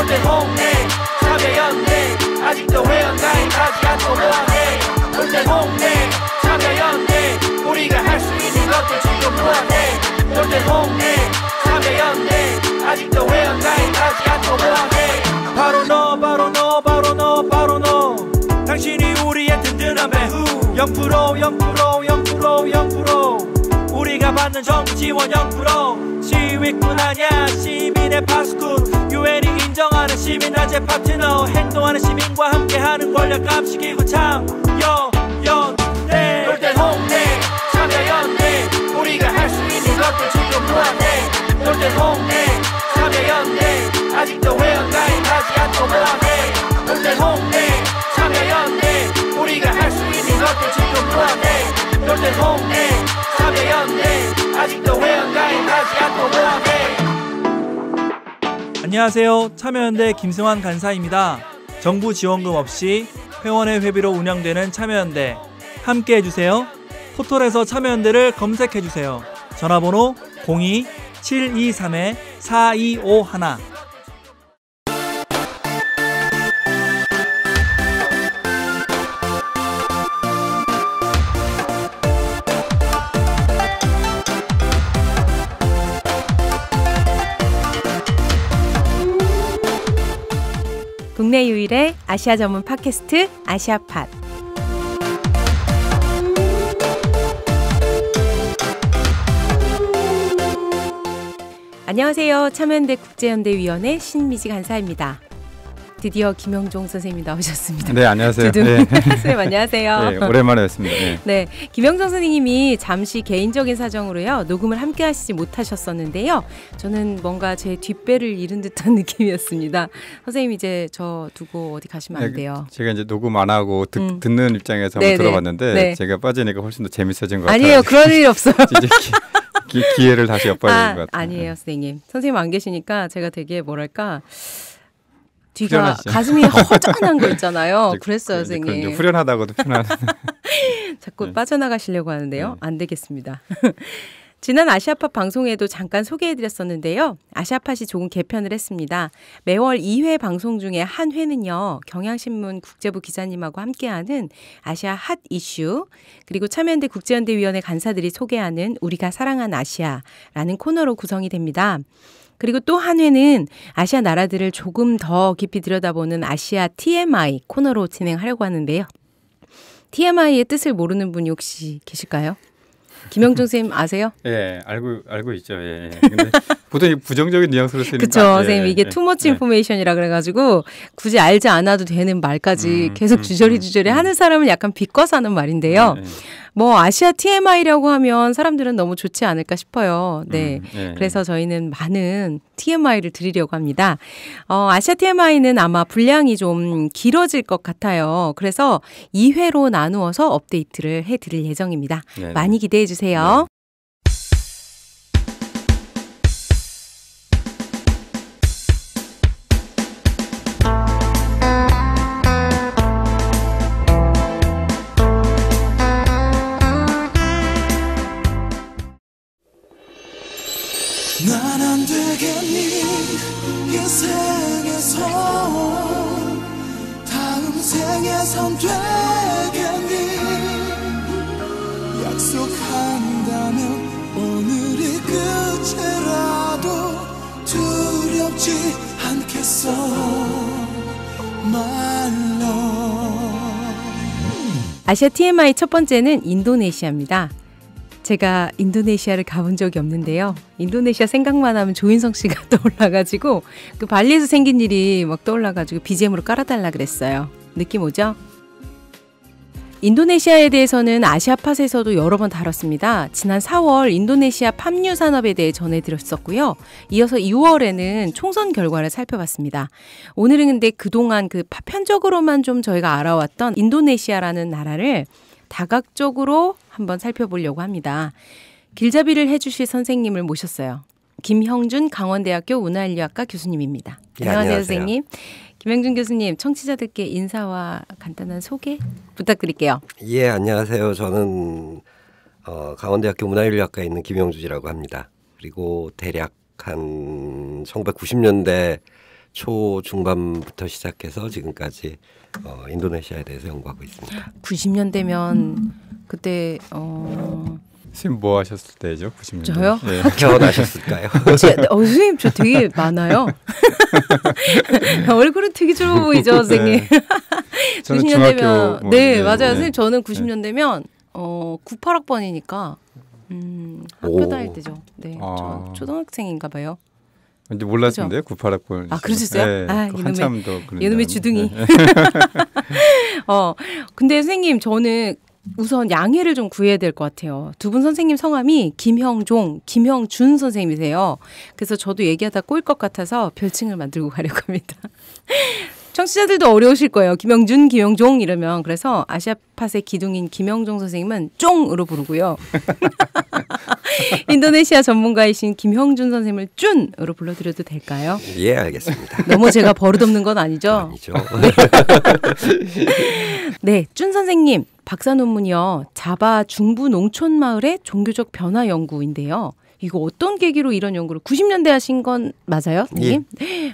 놀던 홍대 참여연대 아직도 회원가입하지 않고 뭐하네. 놀던 홍대 참여연대 우리가 할 수 있는 것들 지금 뭐하네. 놀던 홍대 참여연대 아직도 회원가입하지 않고 뭐하네. 바로 너 바로 너 바로 너 바로 너 당신이 우리의 든든한 배후 0% 우리가 받는 정부 지원 0% 시위꾼 아냐 시민의 파수꾼 유엔이 인정하는 시민단체 파트너 행동하는 시민과 함께하는 권력 감시기구 참여연대 놀던 홍대 참여연대 우리가 할 수 있는 것들 지금 뭐하네. 놀던 홍대 참여연대 아직도 회원가입하지 않고 뭐하네. 놀던 홍대 참여연대 우리가 할 수 있는 것들 지금 뭐하네. 놀던 홍대 참여연대 아직도 회원가입하지 않고 뭐하네. 안녕하세요. 참여연대 김승환 간사입니다. 정부 지원금 없이 회원의 회비로 운영되는 참여연대 함께 해주세요. 포털에서 참여연대를 검색해주세요. 전화번호 02-723-4251 국내 유일의 아시아 전문 팟캐스트 아시아팟. 안녕하세요. 참여연대 국제연대위원회 신미지 간사입니다. 드디어 김영종 선생님이 나오셨습니다. 네, 안녕하세요. 네. 선생님 안녕하세요. 네, 오랜만에 뵙습니다. 네. 네, 김영종 선생님이 잠시 개인적인 사정으로요 녹음을 함께 하시지 못하셨었는데요. 저는 뭔가 제 뒷배를 잃은 듯한 느낌이었습니다. 선생님 이제 저 두고 어디 가시면 안 돼요. 제가 이제 녹음 안 하고 듣는 입장에서 한번 들어봤는데 네. 제가 빠지니까 훨씬 더 재밌어진 것 같아요. 아니에요, 그럴 일 없어요. 기회를 다시 엿봐야 되는 것 같아요. 아니에요, 선생님. 선생님 안 계시니까 제가 되게 뭐랄까. 뒤가 후련하시죠? 가슴이 허전한 거 있잖아요. 그랬어요, 선생님. 후련하다고도 표현하는. 자꾸 빠져나가시려고 하는데요. 안 되겠습니다. 지난 아시아팟 방송에도 잠깐 소개해드렸었는데요. 아시아팟이 조금 개편을 했습니다. 매월 2회 방송 중에 한 회는요. 경향신문 국제부 기자님하고 함께하는 아시아 핫 이슈 그리고 참여연대 국제연대위원회 간사들이 소개하는 우리가 사랑한 아시아라는 코너로 구성이 됩니다. 그리고 또 한 회는 아시아 나라들을 조금 더 깊이 들여다보는 아시아 TMI 코너로 진행하려고 하는데요. TMI의 뜻을 모르는 분이 혹시 계실까요? 김영종 선생님 아세요? 예, 알고 있죠. 예. 근데 보통 부정적인 뉘앙스로 쓰니까. 그렇죠, 선생님. 이게 투머치 인포메이션이라 그래가지고 굳이 알지 않아도 되는 말까지 계속 주저리 하는 사람은 약간 비꼬아서 하는 말인데요. 뭐 아시아 TMI라고 하면 사람들은 너무 좋지 않을까 싶어요. 네, 그래서 저희는 많은 TMI를 드리려고 합니다. 아시아 TMI는 아마 분량이 좀 길어질 것 같아요. 그래서 2회로 나누어서 업데이트를 해드릴 예정입니다. 네네. 많이 기대해 주세요. 네. 난 안 되겠니 이 생에서 다음 생에선 되겠니 약속한다면 오늘이 끝이라도 두렵지 않겠어 말로. 아시아 TMI 첫 번째는 인도네시아입니다. 제가 인도네시아를 가본 적이 없는데요. 인도네시아 생각만 하면 조인성 씨가 떠올라가지고 그 발리에서 생긴 일이 막 떠올라가지고 BGM으로 깔아달라 그랬어요. 느낌 오죠? 인도네시아에 대해서는 아시아팟에서도 여러 번 다뤘습니다. 지난 4월 인도네시아 팜유 산업에 대해 전해드렸었고요. 이어서 6월에는 총선 결과를 살펴봤습니다. 오늘은 근데 그동안 그 파편적으로만 좀 저희가 알아왔던 인도네시아라는 나라를 다각적으로 한번 살펴보려고 합니다. 길잡이를 해주실 선생님을 모셨어요. 김형준 강원대학교 문화인류학과 교수님입니다. 네, 안녕하세요, 선생님. 김형준 교수님, 청취자들께 인사와 간단한 소개 부탁드릴게요. 예, 안녕하세요. 저는 강원대학교 문화인류학과에 있는 김형준이라고 합니다. 그리고 대략 한 1990년대 초중반부터 시작해서 지금까지 인도네시아에 대해서 연구하고 있습니다. 90년대면 그때 선생님 뭐 하셨을 때죠? 90년대. 저요? 네. 태어나셨을까요? 선생님 저 되게 많아요. 얼굴은 되게 좋아 보이죠, 선생님. 네. 저는 90년대면 뭐, 네, 네, 맞아요. 네. 선생님 저는 90년대면 98학번이니까 학교 오. 다닐 때죠. 네, 저 초등학생인가 봐요. 근데 몰랐는데요, 98학번. 아, 그러셨어요? 네, 아, 한참 더 그런. 이놈의 주둥이. 네. 근데 선생님 저는 우선 양해를 좀 구해야 될 것 같아요. 두 분 선생님 성함이 김형종, 김형준 선생님이세요. 그래서 저도 얘기하다 꼬일 것 같아서 별칭을 만들고 가려고 합니다. 청취자들도 어려우실 거예요. 김영준, 김영종 이러면. 그래서 아시아팟의 기둥인 김영종 선생님은 쫑으로 부르고요. 인도네시아 전문가이신 김형준 선생님을 쭌으로 불러드려도 될까요? 예, 알겠습니다. 너무 제가 버릇없는 건 아니죠? 아니죠. 네, 쭌 선생님 박사 논문이요. 자바 중부 농촌 마을의 종교적 변화 연구인데요. 이거 어떤 계기로 이런 연구를 90년대 하신 건 맞아요, 선생님? 예.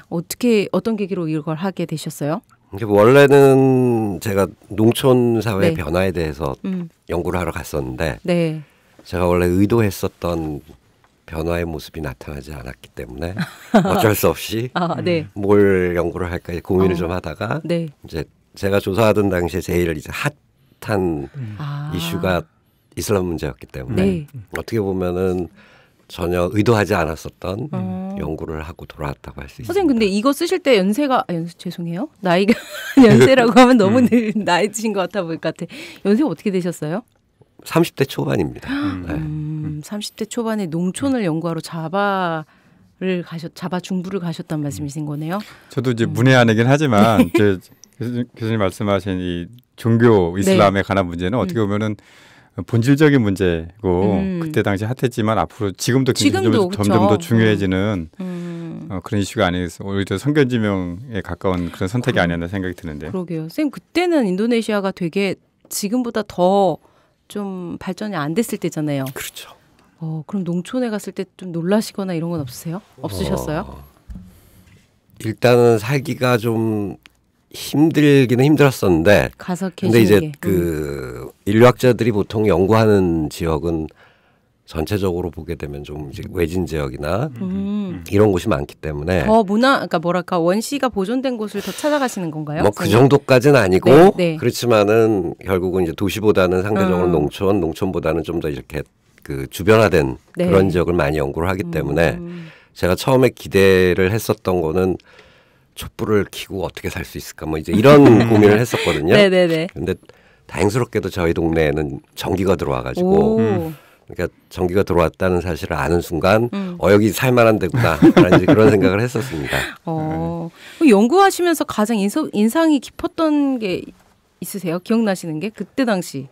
어떤 계기로 이걸 하게 되셨어요? 원래는 제가 농촌 사회 네. 변화에 대해서 연구를 하러 갔었는데 네. 제가 원래 의도했었던 변화의 모습이 나타나지 않았기 때문에 어쩔 수 없이 네. 뭘 연구를 할까 고민을 좀 하다가 네. 이제 제가 조사하던 당시에 제일 이제 핫한 이슈가 이슬람 문제였기 때문에 네. 어떻게 보면은 전혀 의도하지 않았었던 연구를 하고 돌아왔다고 할 수 있습니다. 선생님 근데 이거 쓰실 때 죄송해요. 나이가 연세라고 하면 너무 나이 드신 것 같아 보일 것 같아. 연세가 어떻게 되셨어요? 30대 초반입니다. 네. 30대 초반에 농촌을 연구하러 자바 중부를 가셨단 말씀이신 거네요. 저도 이제 문외한이긴 하지만 교수님 말씀하신 이 종교 이슬람에 관한 문제는 어떻게 보면은 본질적인 문제고 그때 당시 핫했지만 앞으로 지금도 점점 더 중요해지는 그런 이슈가 아니겠어. 오히려 선견지명에 가까운 그런 선택이 아니었나 생각이 드는데요. 그러게요. 선생님 그때는 인도네시아가 되게 지금보다 더 좀 발전이 안 됐을 때잖아요. 그렇죠. 그럼 농촌에 갔을 때 좀 놀라시거나 이런 건 없으세요? 없으셨어요? 일단은 살기가 좀 힘들기는 힘들었었는데 가서 근데 이제 계시는 게. 그 인류학자들이 보통 연구하는 지역은 전체적으로 보게 되면 좀 이제 외진 지역이나 이런 곳이 많기 때문에 더 그러니까 뭐랄까 원시가 보존된 곳을 더 찾아가시는 건가요? 뭐 그 정도까지는 아니고 네, 네. 그렇지만은 결국은 이제 도시보다는 상대적으로 농촌보다는 좀 더 이렇게 그 주변화된 네. 그런 지역을 많이 연구를 하기 때문에 제가 처음에 기대를 했었던 거는 촛불을 켜고 어떻게 살 수 있을까 뭐 이제 이런 고민을 했었거든요. 네네네. 근데 다행스럽게도 저희 동네에는 전기가 들어와가지고 그러니까 전기가 들어왔다는 사실을 아는 순간 여기 살만한 데구나 라는 그런 생각을 했었습니다. 연구하시면서 가장 인상이 깊었던 게 있으세요? 기억나시는 게? 그때 당시.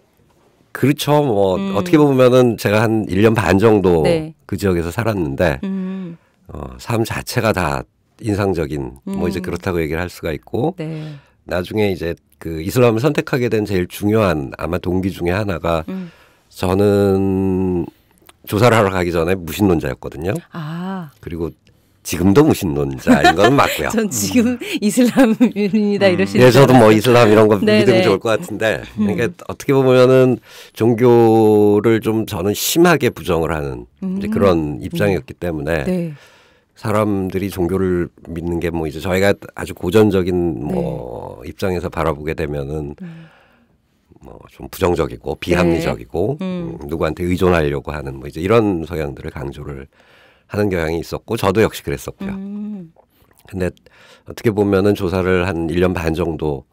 그렇죠. 뭐 어떻게 보면은 제가 한 1년 반 정도 네. 그 지역에서 살았는데 삶 자체가 다 인상적인 뭐 이제 그렇다고 얘기를 할 수가 있고 네. 나중에 이제 그 이슬람을 선택하게 된 제일 중요한 아마 동기 중에 하나가 저는 조사를 하러 가기 전에 무신론자였거든요. 그리고 지금도 무신론자인 건 맞고요. 전 지금 이슬람인이다 이러시는. 예, 저도 뭐 이슬람 이런 거 네네. 믿으면 좋을 것 같은데, 그러니까 어떻게 보면은 종교를 좀 저는 심하게 부정을 하는 이제 그런 입장이었기 때문에 네. 사람들이 종교를 믿는 게 뭐 이제 저희가 아주 고전적인 뭐 입장에서 바라보게 되면은. 뭐 좀 부정적이고 비합리적이고 누구한테 의존하려고 하는 뭐 이제 이런 성향들을 강조를 하는 경향이 있었고 저도 역시 그랬었고요. 근데 어떻게 보면은 조사를 한 1년 반 정도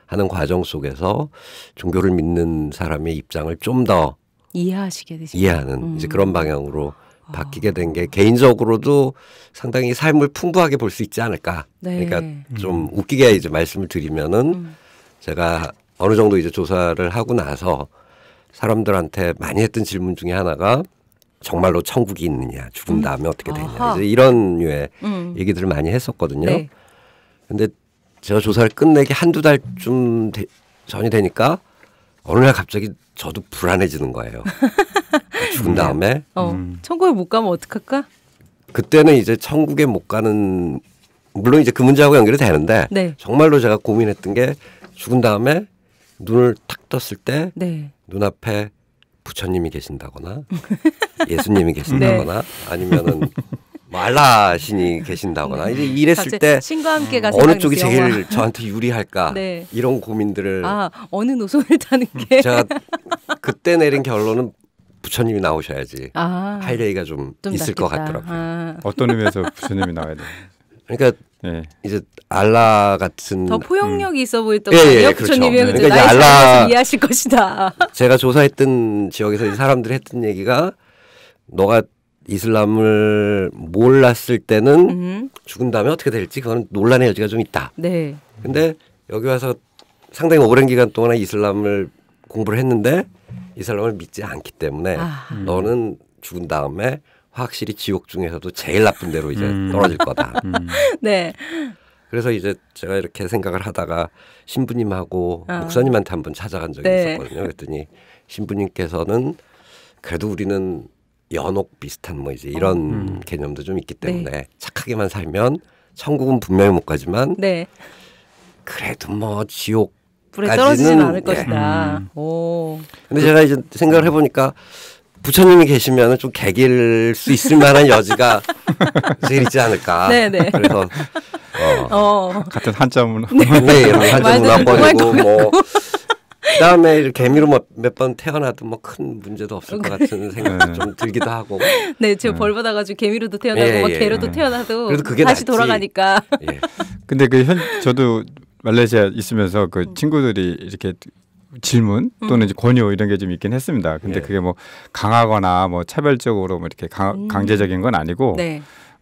하는 과정 속에서 종교를 믿는 사람의 입장을 좀 더 이해하시게 되죠. 이해하는 이제 그런 방향으로 바뀌게 된 게 개인적으로도 상당히 삶을 풍부하게 볼 수 있지 않을까. 네. 그러니까 좀 웃기게 이제 말씀을 드리면은 제가 어느 정도 이제 조사를 하고 나서 사람들한테 많이 했던 질문 중에 하나가 정말로 천국이 있느냐, 죽은 다음에 어떻게 되냐, 이제 이런 류의 얘기들을 많이 했었거든요. 네. 근데 제가 조사를 끝내기 한두 달쯤 전이 되니까 어느 날 갑자기 저도 불안해지는 거예요. 죽은 다음에. 천국에 못 가면 어떡할까? 그때는 이제 천국에 못 가는 물론 이제 그 문제하고 연결이 되는데 네. 정말로 제가 고민했던 게 죽은 다음에 눈을 탁 떴을 때 네. 눈앞에 부처님이 계신다거나 예수님이 계신다거나 아니면은 뭐 알라 신이 계신다거나 이제 이랬을 때 신과 함께가 어느 쪽이 제일 저한테 유리할까 네. 이런 고민들을 어느 노선을 타는 게 제가 그때 내린 결론은 부처님이 나오셔야지 할 얘기가 좀 있을 낫겠다. 것 같더라고요. 어떤 의미에서 부처님이 나와야 돼요? 그러니까 이제 알라 같은 더 포용력이 있어 보였던 거 아니에요? 부처님이 그렇죠. 그러니까 나의 삶에서 이해하실 것이다. 제가 조사했던 지역에서 이 사람들이 했던 얘기가 너가 이슬람을 몰랐을 때는 죽은 다음에 어떻게 될지 그건 논란의 여지가 좀 있다. 네. 근데 여기 와서 상당히 오랜 기간 동안 이슬람을 공부를 했는데 이슬람을 믿지 않기 때문에 너는 죽은 다음에 확실히 지옥 중에서도 제일 나쁜 데로 이제 떨어질 거다. 네. 그래서 이제 제가 이렇게 생각을 하다가 신부님하고 목사님한테 한번 찾아간 적이 있었거든요. 그랬더니 신부님께서는 그래도 우리는 연옥 비슷한 뭐 이제 이런 개념도 좀 있기 때문에 착하게만 살면 천국은 분명히 못 가지만 그래도 뭐 지옥 불에 떨어지지는 않을 것이다. 오. 근데 제가 이제 생각을 해보니까 부처님이 계시면 좀 개길 수 있을 만한 여지가 제일 있지 않을까. 네네. 그래서 같은 한자문 한자문 문화권이고 뭐 그다음에 개미로 몇 번 태어나도 뭐 큰 문제도 없을 것 같은 생각이 좀 들기도 하고. 네, 제가 벌 받아가지고 개미로도 태어나고 개로도 태어나도 그래도 그게 다시 낫지. 돌아가니까. 근데 저도 말레이시아 있으면서 그 친구들이 이렇게 질문 또는 이제 권유 이런 게 좀 있긴 했습니다. 근데 그게 뭐 강하거나 뭐 차별적으로 뭐 이렇게 강제적인 건 아니고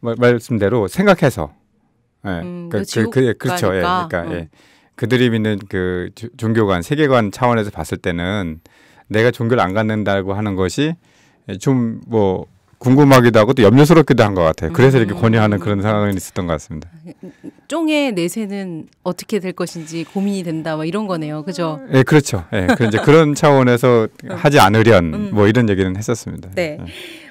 말씀대로 생각해서 그렇죠. 그러니까 그들이 믿는 그 종교관 세계관 차원에서 봤을 때는 내가 종교를 안 갖는다고 하는 것이 좀 뭐 궁금하기도 하고 또 염려스럽기도 한 것 같아요. 그래서 이렇게 권유하는 그런 상황이 있었던 것 같습니다. 쫑의 내세는 어떻게 될 것인지 고민이 된다, 뭐 이런 거네요, 그죠? 네, 그렇죠. 이제 그런 차원에서 하지 않으련 뭐 이런 얘기는 했었습니다. 네.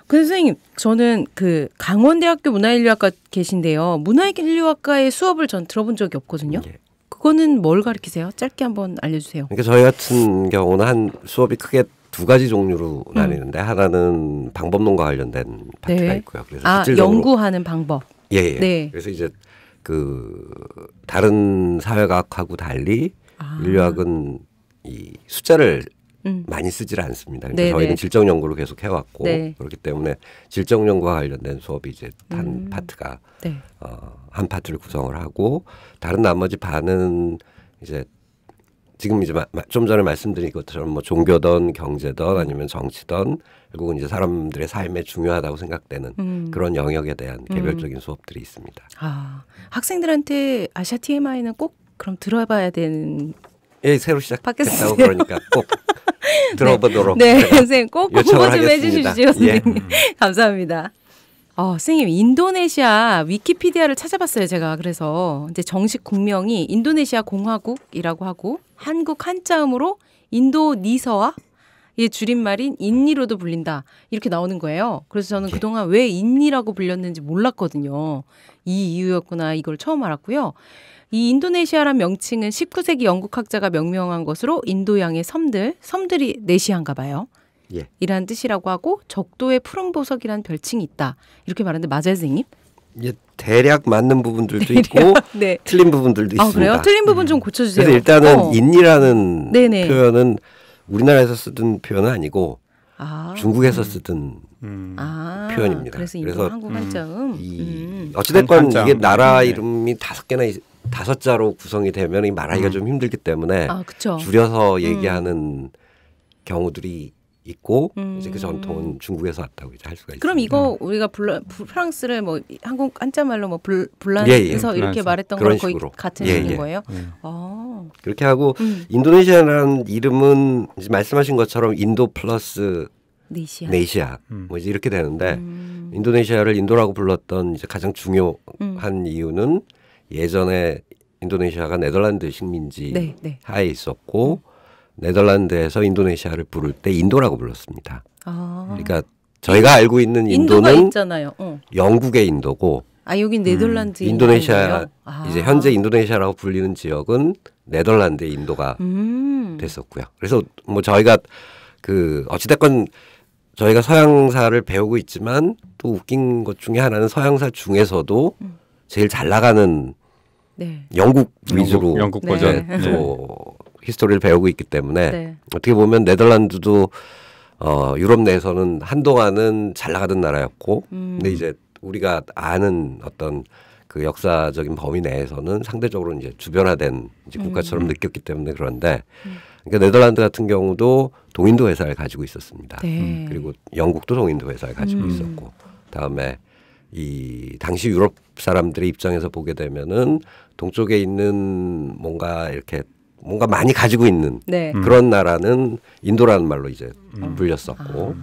그 선생님, 저는 그 강원대학교 문화인류학과 계신데요. 문화인류학과의 수업을 전 들어본 적이 없거든요. 그거는 뭘 가르치세요? 짧게 한번 알려주세요. 그러니까 저희 같은 경우는 한 수업이 크게 두 가지 종류로 나뉘는데 하나는 방법론과 관련된 파트가 있고요. 그래서 실질적으로 연구하는 방법. 네. 그래서 이제 그 다른 사회과학하고 달리 인류학은 이 숫자를 많이 쓰질 않습니다. 그러니까 저희는 질적 연구를 계속 해왔고 그렇기 때문에 질적 연구와 관련된 수업이 이제 한 파트가 한 파트를 구성을 하고 다른 나머지 반은 이제 지금 이제 좀 전에 말씀드린 것처럼 뭐 종교든 경제든 아니면 정치든 결국은 이제 사람들의 삶에 중요하다고 생각되는 그런 영역에 대한 개별적인 수업들이 있습니다. 학생들한테 아시아 TMI는 꼭 그럼 들어봐야 되는. 새로 시작했다고 그러니까 꼭 들어보도록. 네, 선생님 꼭 홍보 좀 해주십시오, 선생님. 감사합니다. 선생님, 인도네시아 위키피디아를 찾아봤어요, 제가. 그래서 이제 정식 국명이 인도네시아 공화국이라고 하고 한국 한자음으로 인도니서와 이 줄임말인 인니로도 불린다. 이렇게 나오는 거예요. 그래서 저는 그동안 왜 인니라고 불렸는지 몰랐거든요. 이 이유였구나, 이걸 처음 알았고요. 이 인도네시아란 명칭은 19세기 영국학자가 명명한 것으로 인도양의 섬들이 네시아인가 봐요. 이란 뜻이라고 하고 적도의 푸른 보석이라는 별칭이 있다. 이렇게 말하는데 맞아요, 선생님? 대략 맞는 부분들도 있고 틀린 부분들도 있습니다. 그래요? 틀린 부분 좀 고쳐주세요. 그래서 일단은 인이라는 표현은 우리나라에서 쓰던 표현은 아니고 중국에서 쓰던 표현입니다. 그래서 한국 한자음. 어찌됐건 이게 나라 이름이 5개나 5자로 구성이 되면 말하기가 좀 힘들기 때문에 줄여서 얘기하는 경우들이 있고 이제 그 전통은 중국에서 왔다고 이제 할 수가 있어요. 그럼 이거 우리가 프랑스를 뭐 한국 한자말로 뭐 불란에서 이렇게 말했던 거랑 거의 같은 의미인 거예요? 그렇게 하고 인도네시아라는 이름은 이제 말씀하신 것처럼 인도 플러스 네시아 뭐 이제 이렇게 되는데 인도네시아를 인도라고 불렀던 이제 가장 중요한 이유는 예전에 인도네시아가 네덜란드 식민지 하에 있었고 네덜란드에서 인도네시아를 부를 때 인도라고 불렀습니다. 그러니까 저희가 알고 있는 인도는 있잖아요. 영국의 인도고 아, 여긴 네덜란드 인도네시아 이제 현재 인도네시아라고 불리는 지역은 네덜란드의 인도가 됐었고요. 그래서 뭐 저희가 그 어찌됐건 저희가 서양사를 배우고 있지만 또 웃긴 것 중에 하나는 서양사 중에서도 제일 잘 나가는 네. 영국 위주로 영국 버전 또 히스토리를 배우고 있기 때문에 네. 어떻게 보면 네덜란드도 유럽 내에서는 한동안은 잘 나가던 나라였고 근데 이제 우리가 아는 어떤 그 역사적인 범위 내에서는 상대적으로 이제 주변화된 이제 국가처럼 느꼈기 때문에 그런데 그러니까 네덜란드 같은 경우도 동인도 회사를 가지고 있었습니다. 네. 그리고 영국도 동인도 회사를 가지고 있었고 다음에 이 당시 유럽 사람들의 입장에서 보게 되면은 동쪽에 있는 뭔가 이렇게 뭔가 많이 가지고 있는 네. 그런 나라는 인도라는 말로 이제 불렸었고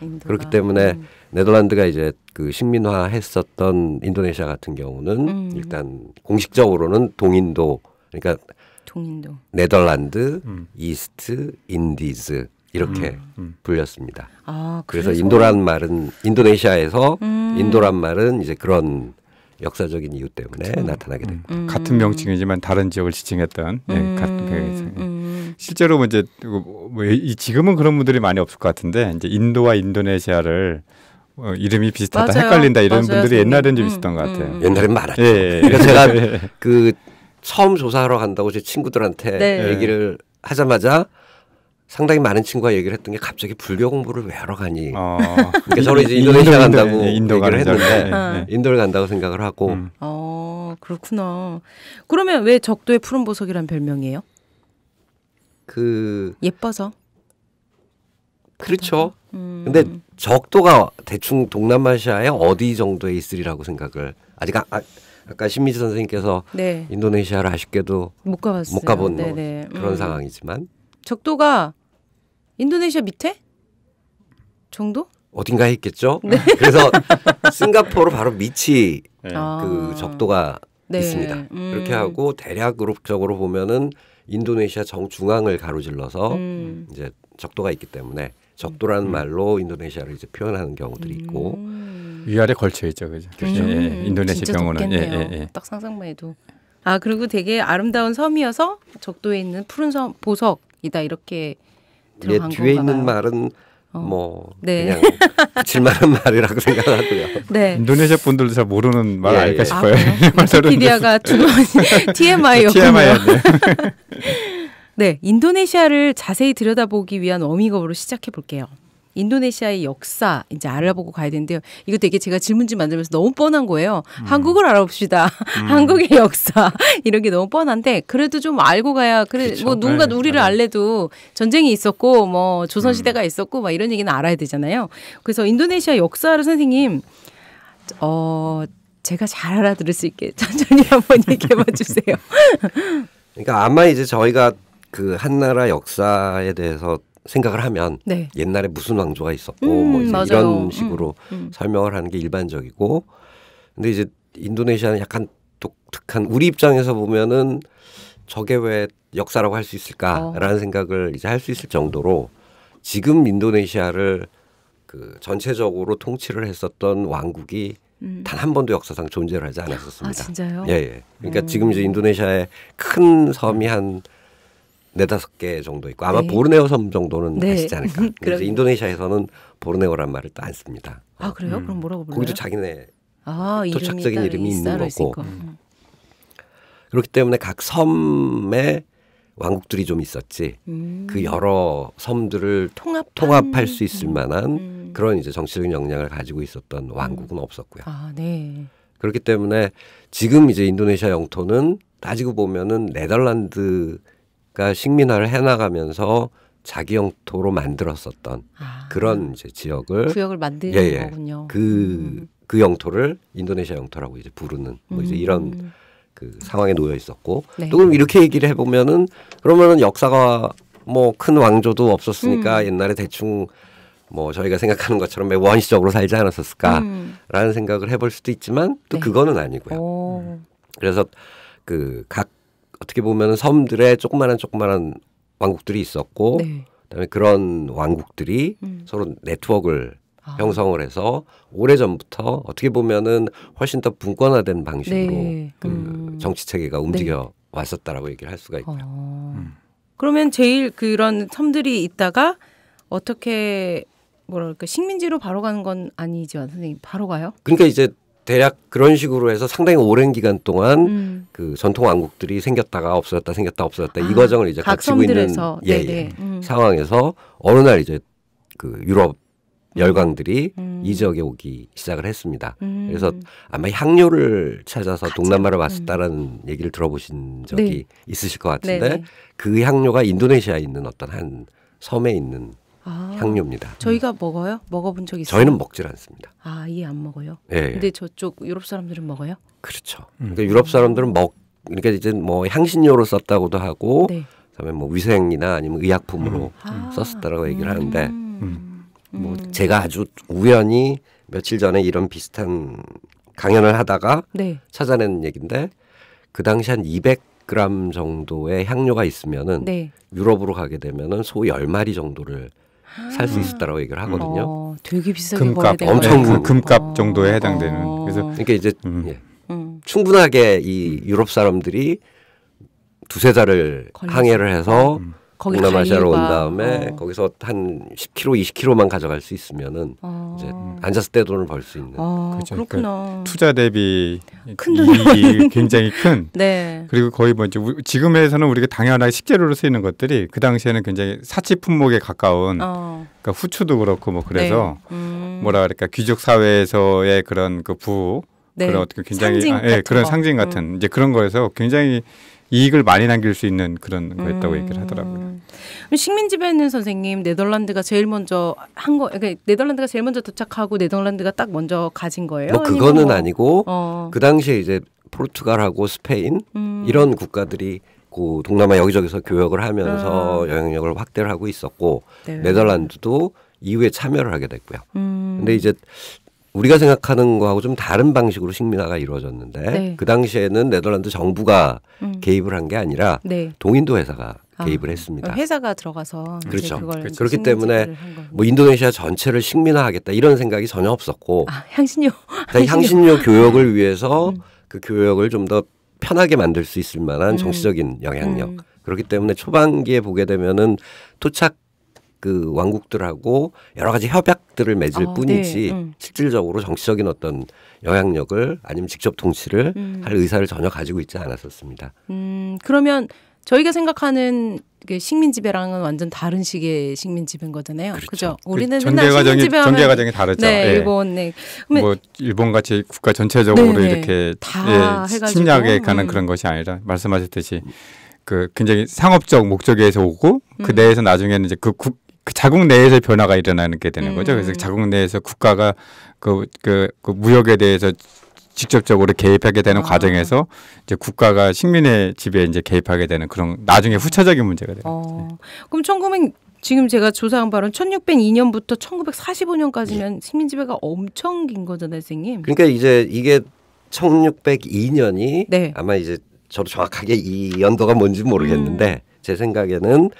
인도가. 그렇기 때문에 네덜란드가 이제 그 식민화했었던 인도네시아 같은 경우는 일단 공식적으로는 동인도 그러니까 동인도. 네덜란드, 이스트, 인디즈 이렇게 불렸습니다. 아, 그래서 인도란 말은 인도네시아에서 인도란 말은 이제 그런 역사적인 이유 때문에 나타나게 됐고 같은 명칭이지만 다른 지역을 지칭했던 같은 배경에서 실제로 이제 지금은 그런 분들이 많이 없을 것 같은데 이제 인도와 인도네시아를 이름이 비슷하다 맞아요. 헷갈린다 이런 맞아요, 분들이 선생님. 옛날엔 좀 있었던 것 같아요. 옛날엔 많았죠. 예. 그러니까 제가 그 처음 조사하러 간다고 제 친구들한테 네. 얘기를 하자마자 상당히 많은 친구가 얘기를 했던 게 갑자기 불교 공부를 왜 하러 가니? 그러니까 저는 이제 인도네시아 간다고 얘기를 했는데 인도를 간다고 생각을 하고 그렇구나. 그러면 왜 적도의 푸른 보석이란 별명이에요? 그 예뻐서? 그렇죠. 근데 적도가 대충 동남아시아에 어디 정도에 있으리라고 생각을 아직 아까 신미지 선생님께서 네. 인도네시아를 아쉽게도 못 가봤어요. 못 가본 뭐 네네. 그런 상황이지만 적도가 인도네시아 밑에 정도? 어딘가에 있겠죠. 그래서 싱가포르 바로 밑이 아. 그 적도가 네. 있습니다. 그렇게 하고 대략적으로 보면은 인도네시아 정중앙을 가로질러서 이제 적도가 있기 때문에 적도라는 말로 인도네시아를 이제 표현하는 경우들이 있고 위아래 걸쳐 있죠, 그죠? 인도네시아 진짜 경우는 덥겠네요. 딱 상상만 해도. 아, 그리고 되게 아름다운 섬이어서 적도에 있는 푸른 섬 보석이다 이렇게 들어간 뒤에 건가 있는 봐요. 말은 뭐 네. 그냥 붙일만한 말이라고 생각하고요. 네. 인도네시아 분들도 잘 모르는 말 아닐까 싶어요. 위키피디아가 TMI였군요. TMI였네요. 네, 인도네시아를 자세히 들여다보기 위한 워밍업으로 시작해 볼게요. 인도네시아의 역사 이제 알아보고 가야 되는데요. 이거 되게 제가 질문지 만들면서 너무 뻔한 거예요. 한국을 알아봅시다. 한국의 역사 이런 게 너무 뻔한데 그래도 좀 알고 가야 그래 그쵸. 뭐 누군가 네, 우리를 알래도 전쟁이 있었고 뭐 조선 시대가 있었고 막 이런 얘기는 알아야 되잖아요. 그래서 인도네시아 역사를 선생님 제가 잘 알아들을 수 있게 천천히 한번 얘기해 봐 주세요. 그러니까 아마 이제 저희가 그 한나라 역사에 대해서 생각을 하면 네. 옛날에 무슨 왕조가 있었고 뭐 이제 맞아요. 이런 식으로 설명을 하는 게 일반적이고 근데 이제 인도네시아는 약간 독특한 우리 입장에서 보면은 저게 왜 역사라고 할 수 있을까라는 생각을 이제 할 수 있을 정도로 지금 인도네시아를 그 전체적으로 통치를 했었던 왕국이 단 한 번도 역사상 존재를 하지 않았었습니다. 아, 진짜요? 예. 그러니까 지금 이제 인도네시아의 큰 섬이 한 4-5개 정도 있고 아마 네. 보르네오 섬 정도는 네. 아시지 않을까. 근데 이제 인도네시아에서는 보르네오란 말을 또 안 씁니다. 아, 그래요? 그럼 뭐라고 불러요? 거기도 자기네 이름이 토착적인 이름이 있는 따로 있을 거고. 거. 그렇기 때문에 각 섬에 왕국들이 좀 있었지. 그 여러 섬들을 통합할 수 있을 만한 그런 이제 정치적인 역량을 가지고 있었던 왕국은 없었고요. 아, 네. 그렇기 때문에 지금 이제 인도네시아 영토는 따지고 보면은 네덜란드가 식민화를 해나가면서 자기 영토로 만들었었던 그런 이제 지역을 구역을 만드는 거군요. 그 영토를 인도네시아 영토라고 이제 부르는 뭐 이제 이런 그 상황에 놓여 있었고 네. 또 그럼 이렇게 얘기를 해보면은 그러면은 역사가 뭐 큰 왕조도 없었으니까 옛날에 대충 뭐 저희가 생각하는 것처럼 매우 원시적으로 살지 않았었을까라는 생각을 해볼 수도 있지만 또 네. 그거는 아니고요. 그래서 그 각 어떻게 보면은 섬들의 조그마한 왕국들이 있었고 네. 그다음에 그런 왕국들이 서로 네트워크를 형성을 해서 오래전부터 어떻게 보면은 훨씬 더 분권화된 방식으로 네. 그 정치 체계가 움직여 왔었다라고 얘기를 할 수가 있고요. 그러면 제일 그런 섬들이 있다가 어떻게 뭐랄까 식민지로 바로 가는 건 아니죠, 선생님? 바로 가요? 그러니까 이제 대략 그런 식으로 해서 상당히 오랜 기간 동안 그 전통 왕국들이 생겼다가 없어졌다 생겼다 없어졌다 이 과정을 이제 각 거치고 있는 섬들에서. 상황에서 어느 날 이제 그 유럽 열강들이 이 지역에 오기 시작을 했습니다. 그래서 아마 향료를 찾아서 동남아를 왔었다라는 얘기를 들어보신 적이 있으실 것 같은데 네네. 그 향료가 인도네시아에 있는 어떤 한 섬에 있는 향료입니다. 저희가 먹어요? 먹어본 적 있어요? 저희는 먹질 않습니다. 아, 이해 안 먹어요? 예. 근데 저쪽 유럽 사람들은 먹어요? 그렇죠. 그러니까 유럽 사람들은 그러니까 이제 뭐 향신료로 썼다고도 하고, 그다음에 뭐 위생이나 아니면 의약품으로 썼었다라고 얘기를 하는데, 뭐 제가 아주 우연히 며칠 전에 이런 비슷한 강연을 하다가 찾아낸 얘기인데, 그 당시 한 200g 정도의 향료가 있으면은 유럽으로 가게 되면은 소 10마리 정도를 살 수 있었다라고 얘기를 하거든요. 되게 비싸게 벌어야 되는 엄청 금값 정도에 해당되는. 그래서 그러니까 이제 충분하게 이 유럽 사람들이 두세 달을 항해를 해서 동남아시아로 온 다음에 거기서 한 10kg, 20kg만 가져갈 수 있으면은 이제 앉아서 떼돈을 벌 수 있는. 그렇죠. 그렇구나. 그러니까 투자 대비 큰 이익이 굉장히 큰. 네. 그리고 거의 뭐 이제 지금에서는 우리가 당연하게 식재료로 쓰이는 것들이 그 당시에는 굉장히 사치 품목에 가까운. 그러니까 후추도 그렇고 뭐 그래서 뭐라 그럴까 귀족 사회에서의 그런 그 그런 어떻게 굉장히 그런 상징 같은 이제 그런 거에서 굉장히 이익을 많이 남길 수 있는 그런 거였다고 얘기를 하더라고요. 식민 지배는 선생님 네덜란드가 제일 먼저 한 거, 그러니까 네덜란드가 제일 먼저 도착하고 네덜란드가 딱 먼저 가진 거예요? 뭐 그거는 아니고 그 당시에 이제 포르투갈하고 스페인 이런 국가들이 그 동남아 여기저기서 교역을 하면서 영향력을 확대를 하고 있었고 네덜란드도 이후에 참여를 하게 됐고요. 근데 이제 우리가 생각하는 거하고 좀 다른 방식으로 식민화가 이루어졌는데 그 당시에는 네덜란드 정부가 개입을 한 게 아니라 동인도 회사가 개입을 했습니다. 회사가 들어가서 그렇죠. 그렇기 때문에 뭐 인도네시아 전체를 식민화하겠다 이런 생각이 전혀 없었고 향신료 교역을 위해서 그 교역을 좀 더 편하게 만들 수 있을 만한 정치적인 영향력. 그렇기 때문에 초반기에 보게 되면은 토착 그 왕국들하고 여러 가지 협약들을 맺을 뿐이지 실질적으로 정치적인 어떤 영향력을 아니면 직접 통치를 할 의사를 전혀 가지고 있지 않았었습니다. 그러면 저희가 생각하는 식민 지배랑은 완전 다른 식의 식민 지배인 거잖아요. 그렇죠. 우리는 전개 과정이 다르죠. 일본, 뭐 일본 같이 국가 전체적으로 이렇게 침략에 가는 그런 것이 아니라 말씀하셨듯이 그 굉장히 상업적 목적에서 오고 그 내에서 나중에는 이제 그 자국 내에서 변화가 일어나는 게 되는 거죠. 그래서 자국 내에서 국가가 그 무역에 대해서 직접적으로 개입하게 되는 과정에서 이제 국가가 식민의 지배에 이제 개입하게 되는 그런 나중에 후차적인 문제가 돼요. 그럼 지금 제가 조사한 바로는 1602년부터 1945년까지면 식민 지배가 엄청 긴 거잖아요, 선생님. 그러니까 이제 이게 1602년이 아마 이제 저도 정확하게 이 연도가 뭔지 모르겠는데 제 생각에는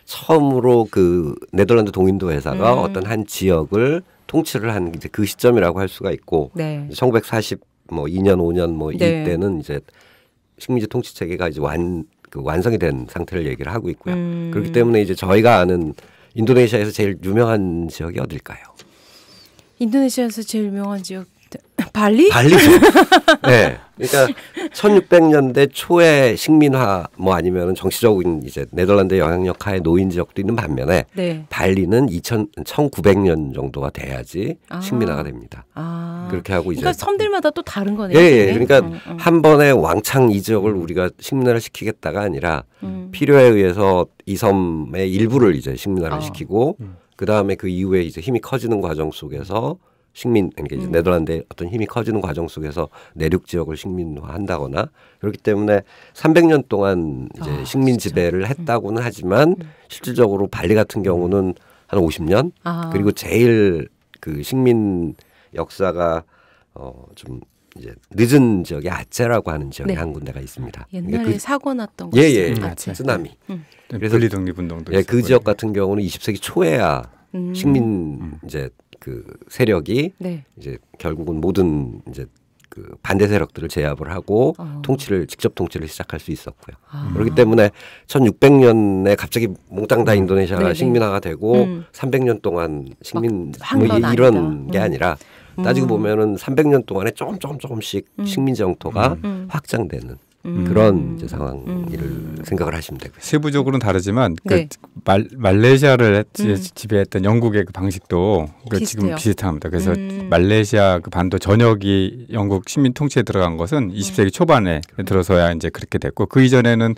처음으로 그 네덜란드 동인도 회사가 어떤 한 지역을 통치를 한 이제 그 시점이라고 할 수가 있고 1942년 5년 뭐 이때는 이제 식민지 통치 체계가 이제 완성이 된 상태를 얘기를 하고 있고요. 그렇기 때문에 이제 저희가 아는 인도네시아에서 제일 유명한 지역이 어딜까요? 인도네시아에서 제일 유명한 지역 발리? 발리죠. 네. 그러니까 1600년대 초에 식민화 뭐 아니면은 정치적인 이제 네덜란드의 영향력 하에 놓인 지역도 있는 반면에 발리는 1900년 정도가 돼야지 식민화가 됩니다. 그렇게 하고 이제 그러니까 섬들마다 또 다른 거네요. 그러니까 한 번에 왕창 이 지역을 우리가 식민화를 시키겠다가 아니라 필요에 의해서 이 섬의 일부를 이제 식민화를 시키고 그 다음에 그 이후에 이제 힘이 커지는 과정 속에서 그러니까 이제 네덜란드의 어떤 힘이 커지는 과정 속에서 내륙 지역을 식민화한다거나 그렇기 때문에 300년 동안 이제 식민 지배를 했다고는 하지만 실질적으로 발리 같은 경우는 한 50년 그리고 제일 그 식민 역사가 좀 이제 늦은 지역이 아체라고 하는 지역이 한 군데가 있습니다. 옛날에 사고 났던 곳이죠. 쓰나미. 그래서 분리 독립운동도 그 지역 같은 경우는 20세기 초에야 식민 이제 그 세력이 네. 이제 결국은 모든 이제 그 반대 세력들을 제압을 하고 직접 통치를 시작할 수 있었고요. 그렇기 때문에 1600년에 갑자기 몽땅 다 인도네시아가 네네. 식민화가 되고 300년 동안 식민 뭐 이런 아니다. 게 아니라 따지고 보면은 300년 동안에 조금씩 식민지 영토가 확장되는 그런 이제 상황을 생각을 하시면 되고요. 세부적으로는 다르지만 네. 그 말레이시아를 지배했던 영국의 그 방식도 그 지금 비슷해요. 비슷합니다. 그래서 말레이시아 그 반도 전역이 영국 식민 통치에 들어간 것은 20세기 초반에 들어서야 이제 그렇게 됐고 그 이전에는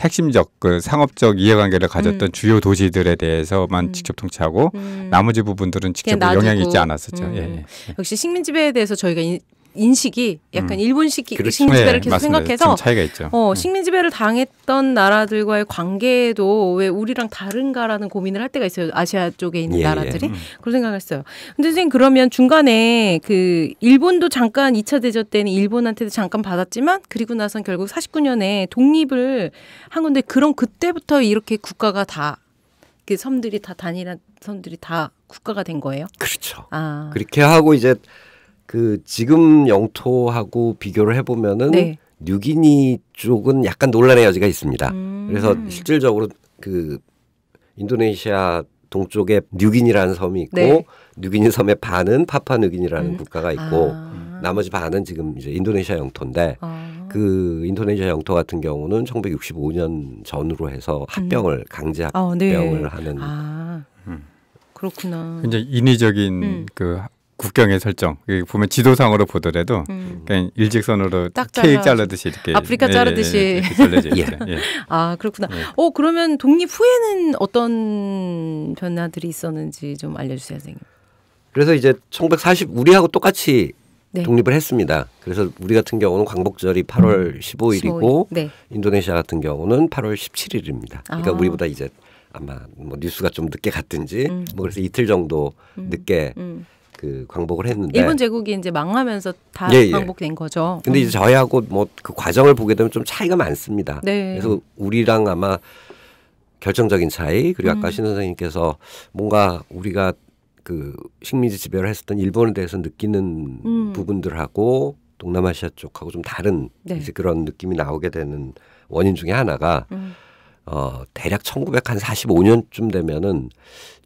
핵심적 그 상업적 이해관계를 가졌던 주요 도시들에 대해서만 직접 통치하고 나머지 부분들은 직접 영향이 있지 않았었죠. 예. 역시 식민 지배에 대해서 저희가 인식이 약간 일본식 그렇죠. 식민 지배를 계속 맞습니다. 생각해서 좀 차이가 있죠. 식민 지배를 당했던 나라들과의 관계도 왜 우리랑 다른가라는 고민을 할 때가 있어요. 아시아 쪽에 있는 나라들이 그런 생각을 했어요. 근데 선생님 그러면 중간에 그 일본도 잠깐 2차 대전 때는 일본한테도 잠깐 받았지만 그리고 나선 결국 49년에 독립을 한 건데 그럼 그때부터 이렇게 국가가 다 그 섬들이 다 단일한 섬들이 다 국가가 된 거예요? 그렇죠. 아. 그렇게 하고 이제 그 지금 영토하고 비교를 해보면은 네. 뉴기니 쪽은 약간 논란의 여지가 있습니다. 그래서 실질적으로 그 인도네시아 동쪽에 뉴기니라는 섬이 있고 네. 뉴기니 섬의 반은 파푸아뉴기니라는 국가가 있고 나머지 반은 지금 이제 인도네시아 영토인데 그 인도네시아 영토 같은 경우는 1965년 전후로 해서 합병을 강제 합병을 네. 하는 그렇구나. 이제 인위적인 그 국경의 설정. 보면 지도상으로 보더라도 그냥 일직선으로 딱 케이크 자르듯이 이렇게 아프리카 자르듯이. 이렇게 잘려져 있죠. 예. 아, 그렇구나. 그러면 독립 후에는 어떤 변화들이 있었는지 좀 알려주세요, 선생님. 그래서 이제 1940 우리하고 똑같이 네. 독립을 했습니다. 그래서 우리 같은 경우는 광복절이 8월 15일이고 네. 인도네시아 같은 경우는 8월 17일입니다. 그러니까 아. 우리보다 이제 아마 뭐 뉴스가 좀 늦게 갔든지 뭐 그래서 이틀 정도 늦게 그 광복을 했는데 일본 제국이 이제 망하면서 다 예, 예. 광복된 거죠. 근데 이제 저희하고 뭐 그 과정을 보게 되면 좀 차이가 많습니다. 네. 그래서 우리랑 아마 결정적인 차이 그리고 아까 신 선생님께서 뭔가 우리가 그 식민지 지배를 했었던 일본에 대해서 느끼는 부분들하고 동남아시아 쪽하고 좀 다른 네. 이제 그런 느낌이 나오게 되는 원인 중에 하나가 대략 1945년쯤 되면은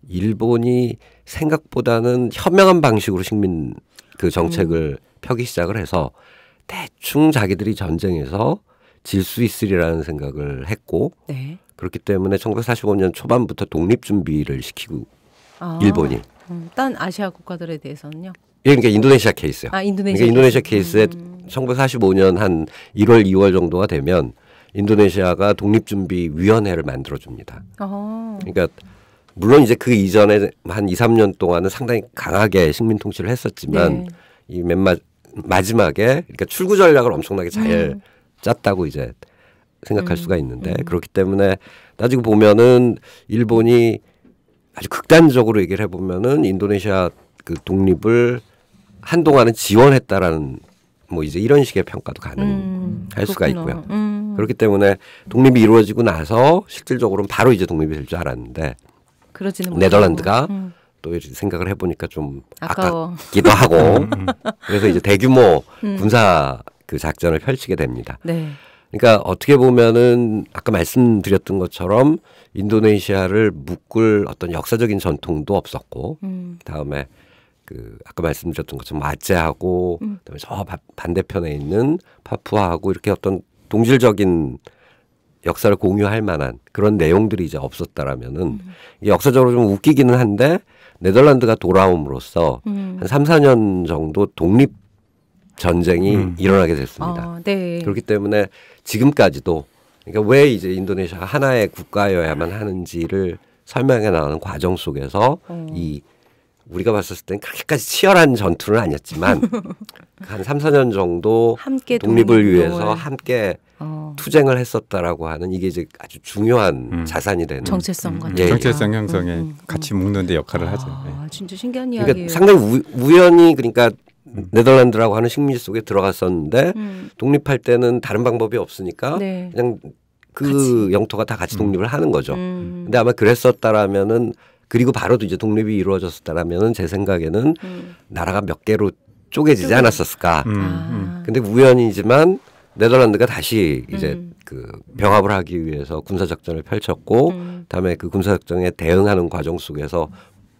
일본이 생각보다는 현명한 방식으로 식민 그 정책을 펴기 시작을 해서 대충 자기들이 전쟁에서 질 수 있으리라는 생각을 했고 네. 그렇기 때문에 1945년 초반부터 독립 준비를 시키고 일본이 딴 아시아 국가들에 대해서는요? 예, 그러니까 인도네시아 케이스요. 아, 인도네시아 그러니까 인도네시아 케이스에 1945년 한 1월, 2월 정도가 되면 인도네시아가 독립준비위원회를 만들어줍니다. 그러니까 물론 이제 그 이전에 한 2, 3년 동안은 상당히 강하게 식민 통치를 했었지만 네. 이 마지막에 그러니까 출구 전략을 엄청나게 잘 짰다고 이제 생각할 수가 있는데 그렇기 때문에 따지고 보면은 일본이 아주 극단적으로 얘기를 해보면은 인도네시아 그 독립을 한동안은 지원했다라는 뭐 이제 이런 식의 평가도 가능할 수가 있고요. 그렇기 때문에 독립이 이루어지고 나서 실질적으로는 바로 이제 독립이 될 줄 알았는데 그러지는 네덜란드가 또 이렇게 생각을 해보니까 좀 아까워. 아깝기도 하고 그래서 이제 대규모 군사 그 작전을 펼치게 됩니다. 네. 그러니까 어떻게 보면은 아까 말씀드렸던 것처럼 인도네시아를 묶을 어떤 역사적인 전통도 없었고 그다음에 그 아까 말씀드렸던 것처럼 아제하고 그다음에 저 반대편에 있는 파푸아하고 이렇게 어떤 동질적인 역사를 공유할 만한 그런 내용들이 이제 없었다라면은 역사적으로 좀 웃기기는 한데 네덜란드가 돌아옴으로써 한 3, 4년 정도 독립 전쟁이 일어나게 됐습니다. 네. 그렇기 때문에 지금까지도 그러니까 왜 이제 인도네시아가 하나의 국가여야만 하는지를 설명해 나가는 과정 속에서 이 우리가 봤을 땐 그렇게까지 치열한 전투는 아니었지만 한 3, 4년 정도 함께 독립을 위해서 함께 투쟁을 했었다라고 하는 이게 이제 아주 중요한 자산이 되는 정체성 같은 예, 예. 정체성 형성에 같이 묶는 데 역할을 하죠. 아, 진짜 신기한 이야기예요. 그러니까 상당히 우연히 그러니까 네덜란드라고 하는 식민지 속에 들어갔었는데 독립할 때는 다른 방법이 없으니까 네. 그냥 그 영토가 다 같이 독립을 하는 거죠. 근데 아마 그랬었다라면은 그리고 바로도 이제 독립이 이루어졌다라면은 제 생각에는 나라가 몇 개로 쪼개지지 않았었을까. 근데 우연이지만 네덜란드가 다시 이제 그 병합을 하기 위해서 군사작전을 펼쳤고 다음에 그 군사작전에 대응하는 과정 속에서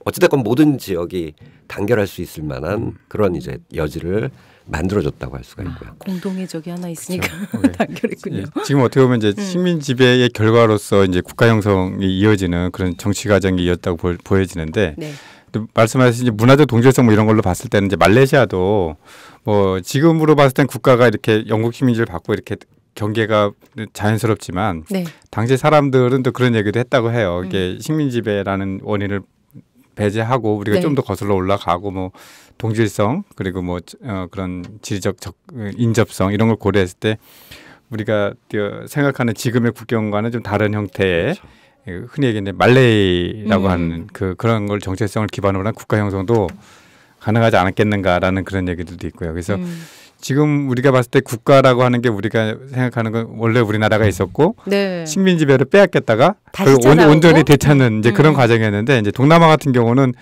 어찌됐건 모든 지역이 단결할 수 있을 만한 그런 이제 여지를 만들어줬다고 할 수가 있고요. 공동의 적이 하나 있으니까 그렇죠. 단결했군요. 예, 지금 어떻게 보면 이제 식민 지배의 결과로서 이제 국가 형성이 이어지는 그런 정치 과정이 이었다고 보여지는데 네. 또 말씀하신 이제 문화적 동질성 뭐 이런 걸로 봤을 때는 이제 말레이시아도 뭐 지금으로 봤을 땐 국가가 이렇게 영국 식민지를 받고 이렇게 경계가 자연스럽지만 네. 당시 사람들은 또 그런 얘기도 했다고 해요. 이게 식민 지배라는 원인을 배제하고 우리가 네. 좀 더 거슬러 올라가고 뭐 동질성 그리고 뭐 그런 지리적 인접성 이런 걸 고려했을 때 우리가 생각하는 지금의 국경과는 좀 다른 형태의 그렇죠. 흔히 얘기하는 말레이라고 하는 그런 걸 정체성을 기반으로 한 국가 형성도 가능하지 않았겠는가라는 그런 얘기들도 있고요. 그래서 지금 우리가 봤을 때 국가라고 하는 게 우리가 생각하는 건 원래 우리나라가 있었고 네. 식민 지배를 빼앗겼다가 다시 온전히 되찾는 이제 그런 과정이었는데 이제 동남아 같은 경우는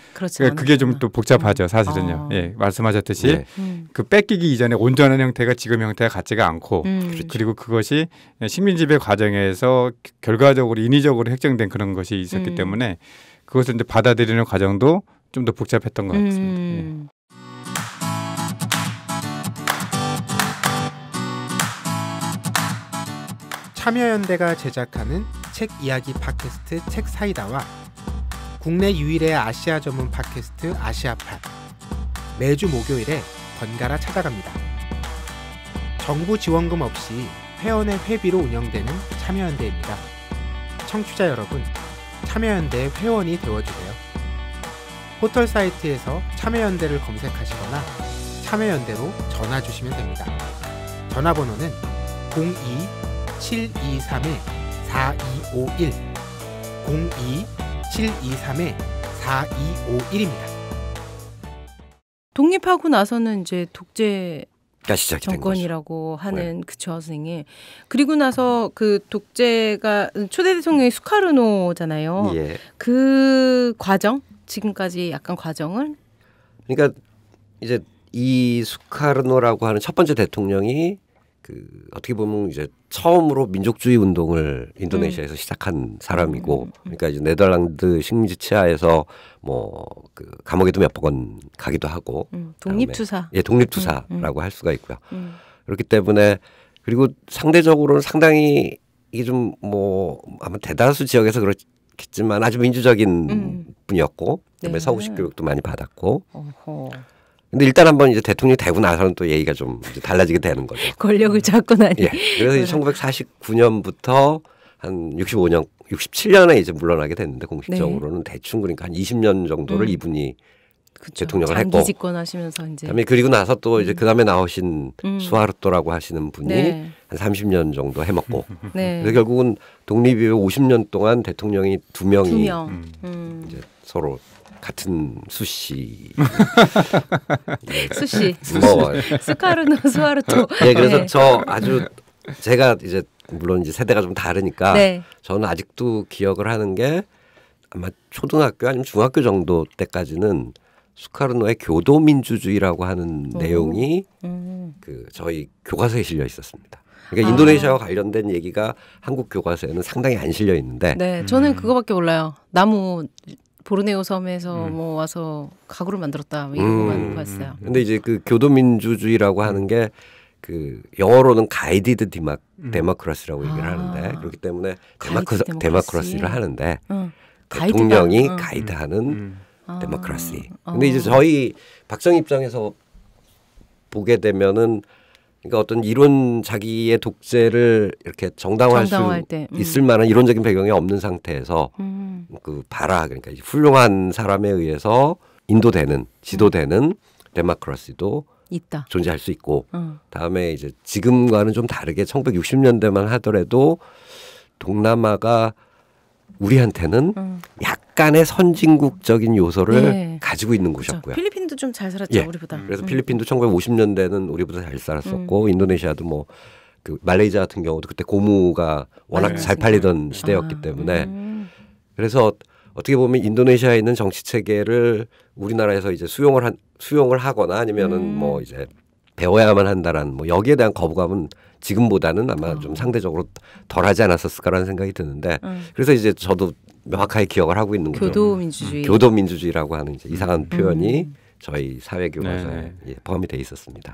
그게 좀 또 복잡하죠. 사실은요. 예, 말씀하셨듯이 네. 그 뺏기기 이전에 온전한 형태가 지금 형태가 같지가 않고 그리고 그것이 식민 지배 과정에서 결과적으로 인위적으로 획정된 그런 것이 있었기 때문에 그것을 이제 받아들이는 과정도 좀 더 복잡했던 것 같습니다. 예. 참여연대가 제작하는 책 이야기 팟캐스트 책사이다와 국내 유일의 아시아 전문 팟캐스트 아시아팟 매주 목요일에 번갈아 찾아갑니다. 정부 지원금 없이 회원의 회비로 운영되는 참여연대입니다. 청취자 여러분, 참여연대의 회원이 되어주세요. 포털 사이트에서 참여연대를 검색하시거나 참여연대로 전화 주시면 됩니다. 전화번호는 02-723-4251 02-723-4251입니다. 독립하고 나서는 이제 독재 시작이 된 정권이라고 거죠. 하는 그쵸 선생님. 그리고 나서 그 독재가 초대 대통령이 수카르노잖아요. 예. 그 과정 지금까지 약간 과정을 그러니까 이제 이 수카르노라고 하는 첫 번째 대통령이 그 어떻게 보면 이제 처음으로 민족주의 운동을 인도네시아에서 시작한 사람이고, 그러니까 이제 네덜란드 식민지 치하에서 뭐 그 감옥에도 몇 번 가기도 하고, 독립투사, 예, 독립투사라고 할 수가 있고요. 그렇기 때문에 그리고 상대적으로는 상당히 이게 좀 뭐 아마 대다수 지역에서 그렇겠지만 아주 민주적인 분이었고, 그다음에 네. 서구식 교육도 많이 받았고. 어허. 근데 일단 한번 이제 대통령이 되고 나서는 또 얘기가 좀 이제 달라지게 되는 거죠. 권력을 잡고 나니. 예. 그래서 이제 1949년부터 한 65년, 67년에 이제 물러나게 됐는데 공식적으로는 대충 그러니까 한 20년 정도를 이분이 그쵸. 대통령을 장기 했고. 집권하시면서 이제. 그다음에 그리고 나서 또 이제 그다음에 나오신 수하르토라고 하시는 분이 네. 한 30년 정도 해먹고. 네. 그래서 결국은 독립 이후 50년 동안 대통령이 두 명이 두 명. 이제 서로 같은 수씨. 수씨. 뭐 스카르노 수하르토. 예, 그래서 네. 저 아주 제가 이제 물론 이제 세대가 좀 다르니까 네. 저는 아직도 기억을 하는 게 아마 초등학교 아니면 중학교 정도 때까지는 수카르노의 교도민주주의라고 하는 내용이 그 저희 교과서에 실려 있었습니다. 그러니까 인도네시아와 관련된 얘기가 한국 교과서에는 상당히 안 실려 있는데. 네, 저는 그거밖에 몰라요. 나무 보르네오 섬에서 뭐 와서 가구를 만들었다 뭐 이런 것만 봤어요. 근데 이제 그 교도민주주의라고 하는 게 그 영어로는 가이디드 데모크라시라고 얘기를 하는데 그렇기 때문에 가이드 데모크라시를 하는데 가이드가, 대통령이 가이드하는 데모크라시. 근데 이제 저희 박정 입장에서 보게 되면은 그러니까 어떤 이론 자기의 독재를 이렇게 정당화할 수 때, 있을 만한 이론적인 배경이 없는 상태에서 그 그러니까 이제 훌륭한 사람에 의해서 인도되는 지도되는 데모크라시도 있다. 존재할 수 있고 다음에 이제 지금과는 좀 다르게 1960년대만 하더라도 동남아가 우리한테는 약간의 선진국적인 요소를 네. 가지고 있는 그렇죠. 곳이었고요. 필리핀도 좀 잘 살았죠, 예. 우리보다. 그래서 필리핀도 1950년대는 우리보다 잘 살았었고 인도네시아도 뭐 그 말레이시아 같은 경우도 그때 고무가 워낙 잘 팔리던 시대였기 때문에 그래서 어떻게 보면 인도네시아에 있는 정치 체계를 우리나라에서 이제 수용을 하거나 아니면은 뭐 이제 배워야만 한다라는 뭐 여기에 대한 거부감은 지금보다는 아마 좀 상대적으로 덜하지 않았었을까라는 생각이 드는데 그래서 이제 저도 명확하게 기억을 하고 있는 거죠. 교도민주주의. 교도민주주의라고 하는 이제 이상한 표현이 저희 사회 교과서에 네. 포함이 돼 있었습니다.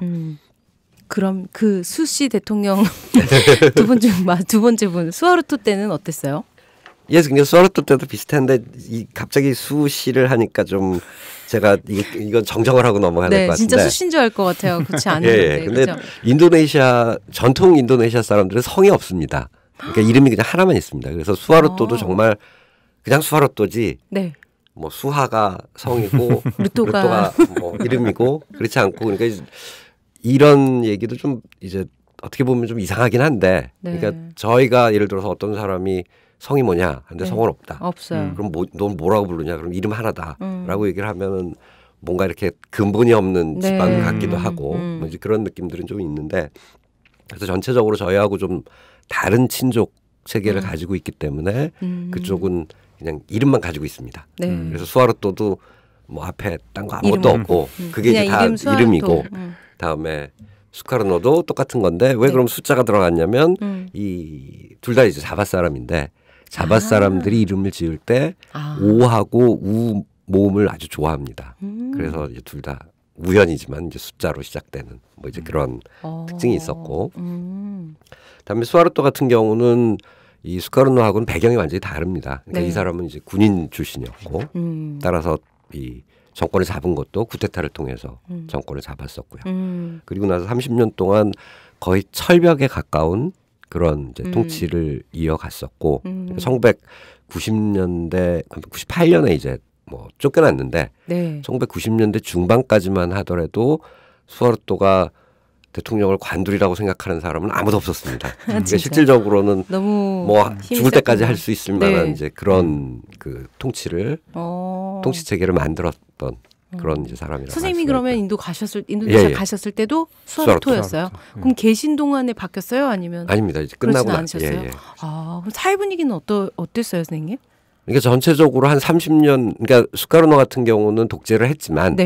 그럼 그 수씨 대통령 두 번째 분 수하루토 때는 어땠어요? 예, 그냥 수하루토 때도 비슷한데 갑자기 수씨를 하니까 좀 제가 이건 정정을 하고 넘어가야 될 것 같은데. 진짜 수씨인 줄 알 것 같아요. 그렇지 않은데. 예, 근데 그렇죠? 전통 인도네시아 사람들은 성이 없습니다. 그러니까 이름이 그냥 하나만 있습니다. 그래서 수하루토도 정말 그냥 수하루토지. 네. 뭐 수하가 성이고 루토가 뭐 이름이고 그렇지 않고 그러니까 이런 얘기도 좀 이제 어떻게 보면 좀 이상하긴 한데 그러니까 저희가 예를 들어서 어떤 사람이 성이 뭐냐 근데 성은 없다. 없어요. 그럼 넌 뭐라고 부르냐? 그럼 이름 하나다라고 얘기를 하면은 뭔가 이렇게 근본이 없는 집안 같기도 하고 뭐 이제 그런 느낌들은 좀 있는데 그래서 전체적으로 저희하고 좀 다른 친족 체계를 가지고 있기 때문에 그쪽은 그냥 이름만 가지고 있습니다. 그래서 수하루토도 뭐 앞에 딴 거 아무것도 없고 그게 이제 다 이름이고 다음에 수카르노도 똑같은 건데 왜 그럼 숫자가 들어갔냐면 이 둘 다 이제 자바 사람인데 자바 사람들이 이름을 지을 때 오하고 우 모음을 아주 좋아합니다. 그래서 이제 둘 다 우연이지만 이제 숫자로 시작되는 뭐 이제 그런 특징이 있었고 다음에 수하루토 같은 경우는 이 수카르노하고는 배경이 완전히 다릅니다. 그러니까 이 사람은 이제 군인 출신이었고 따라서 이 정권을 잡은 것도 쿠데타를 통해서 정권을 잡았었고요. 그리고 나서 30년 동안 거의 철벽에 가까운 그런 이제 통치를 이어갔었고 1990년대, 98년에 이제 뭐 쫓겨났는데 1990년대 중반까지만 하더라도 수하루토가 대통령을 관둘이라고 생각하는 사람은 아무도 없었습니다. 그러니까 실질적으로는 뭐 죽을 때까지 할 수 있을 만한 이제 그런 그 통치를 통치 체계를 만들었던 그런 이제 사람이라고. 선생님이 그러면 인도네시아 가셨을 때도 수하루토였어요. 그럼 계신 동안에 바뀌었어요, 아니면? 아닙니다. 이제 끝나고 않으셨어요? 그럼 사회 분위기는 어땠어요, 선생님? 그러니까 전체적으로 한 30년, 그러니까 수카르노 같은 경우는 독재를 했지만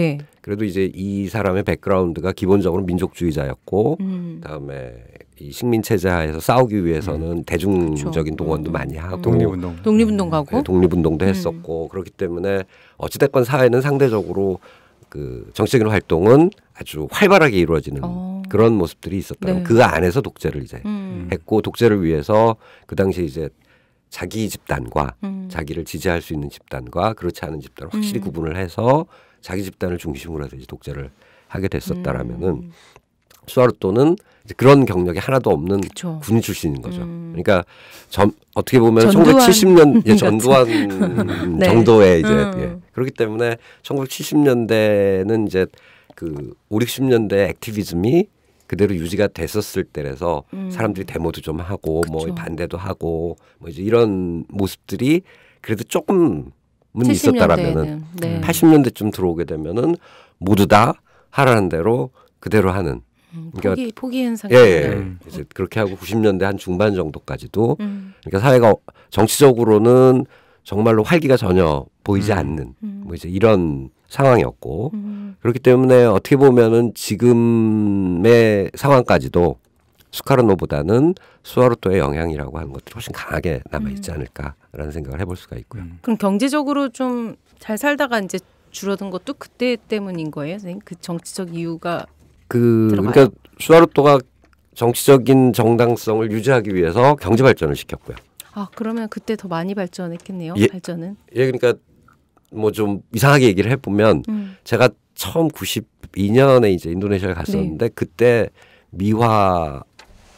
그래도 이제 이 사람의 백그라운드가 기본적으로 민족주의자였고 그다음에 이 식민 체제 하에서 싸우기 위해서는 대중적인 동원도 많이 하고 독립운동 가고 네, 독립운동도 했었고 그렇기 때문에 어찌됐건 사회는 상대적으로 그 정치적인 활동은 아주 활발하게 이루어지는 그런 모습들이 있었다. 그 안에서 독재를 이제 했고 독재를 위해서 그 당시 이제 자기 집단과 자기를 지지할 수 있는 집단과 그렇지 않은 집단을 확실히 구분을 해서 자기 집단을 중심으로 해서 이제 독재를 하게 됐었다라면은 수하루토는 이제 그런 경력이 하나도 없는 군인 출신인 거죠. 그러니까 어떻게 보면 1970년 전두환 정도의 이제 그렇기 때문에 1970년대는 이제 그 5, 60년대 액티비즘이 그대로 유지가 됐었을 때라서 사람들이 데모도 좀 하고 뭐 반대도 하고 뭐 이제 이런 모습들이 그래도 조금은 있었다라면은 80년대쯤 들어오게 되면은 모두 다 하라는 대로 그대로 하는 그러니까 포기 현상이 이제 그렇게 하고 90년대 한 중반 정도까지도 그러니까 사회가 정치적으로는 정말로 활기가 전혀 보이지 않는 뭐 이제 이런 상황이었고 그렇기 때문에 어떻게 보면은 지금의 상황까지도 수카르노보다는 수하루토의 영향이라고 하는 것들이 훨씬 강하게 남아 있지 않을까라는 생각을 해볼 수가 있고요. 그럼 경제적으로 좀 잘 살다가 이제 줄어든 것도 그때 때문인 거예요, 선생님? 그 정치적 이유가 그러니까 수하루토가 정치적인 정당성을 유지하기 위해서 경제 발전을 시켰고요. 그러면 그때 더 많이 발전했겠네요. 발전은. 그러니까 뭐 좀 이상하게 얘기를 해보면 제가 처음 92년에 이제 인도네시아에 갔었는데 그때 미화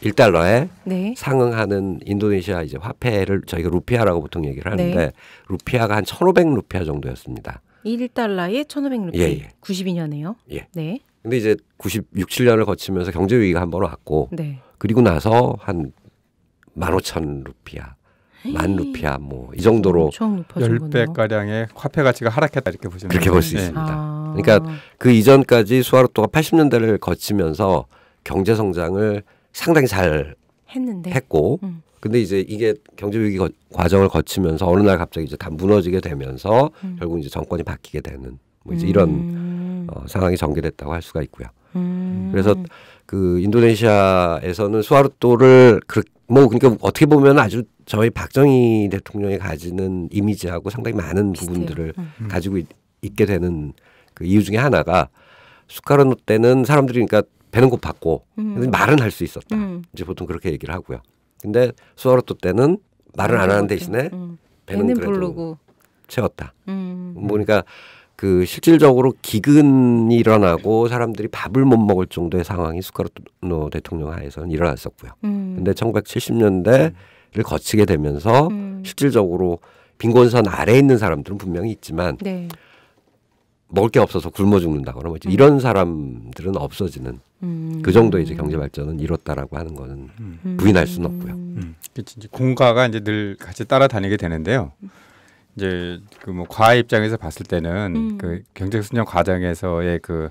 1달러에 상응하는 인도네시아 이제 화폐를 저희가 루피아라고 보통 얘기를 하는데 루피아가 한 1,500루피아 정도였습니다. 1달러에 1,500루피. 92년에요. 네. 근데 이제 96, 7년을 거치면서 경제 위기가 한번 왔고 그리고 나서 한 15,000루피아, 10,000루피아 뭐 이 정도로 10배 가량의 화폐 가치가 하락했다 이렇게 보시면 그렇게 볼 수 있습니다. 그러니까 그 이전까지 수하루토가 80년대를 거치면서 경제 성장을 상당히 잘 했고 근데 이제 이게 경제 위기 과정을 거치면서 어느 날 갑자기 이제 다 무너지게 되면서 결국 이제 정권이 바뀌게 되는 뭐 이제 이런 상황이 전개됐다고 할 수가 있고요. 그래서 그 인도네시아에서는 수하르토를 뭐 그러니까 어떻게 보면 아주 저희 박정희 대통령이 가지는 이미지하고 상당히 많은 부분들을 가지고 있게 되는 그 이유 중에 하나가 수카르노 때는 사람들이 그러니까 배는 고팠고 말은 할 수 있었다. 이제 보통 그렇게 얘기를 하고요. 근데 수하르토 때는 말을 안 하는 대신에 배는 그래도 부르고. 채웠다. 뭐 그러니까 그 실질적으로 기근이 일어나고 사람들이 밥을 못 먹을 정도의 상황이 수카르노 대통령 하에서는 일어났었고요. 근데 1970년대를 거치게 되면서 실질적으로 빈곤선 아래에 있는 사람들은 분명히 있지만 네. 먹을 게 없어서 굶어 죽는다거나 뭐 이런 사람들은 없어지는 그 정도의 이제 경제 발전은 이뤘다라고 하는 거는 부인할 수는 없고요. 이제 공가가 이제 늘 같이 따라다니게 되는데요. 이제 그 뭐 과의 입장에서 봤을 때는 그 경제 순정 과정에서의 그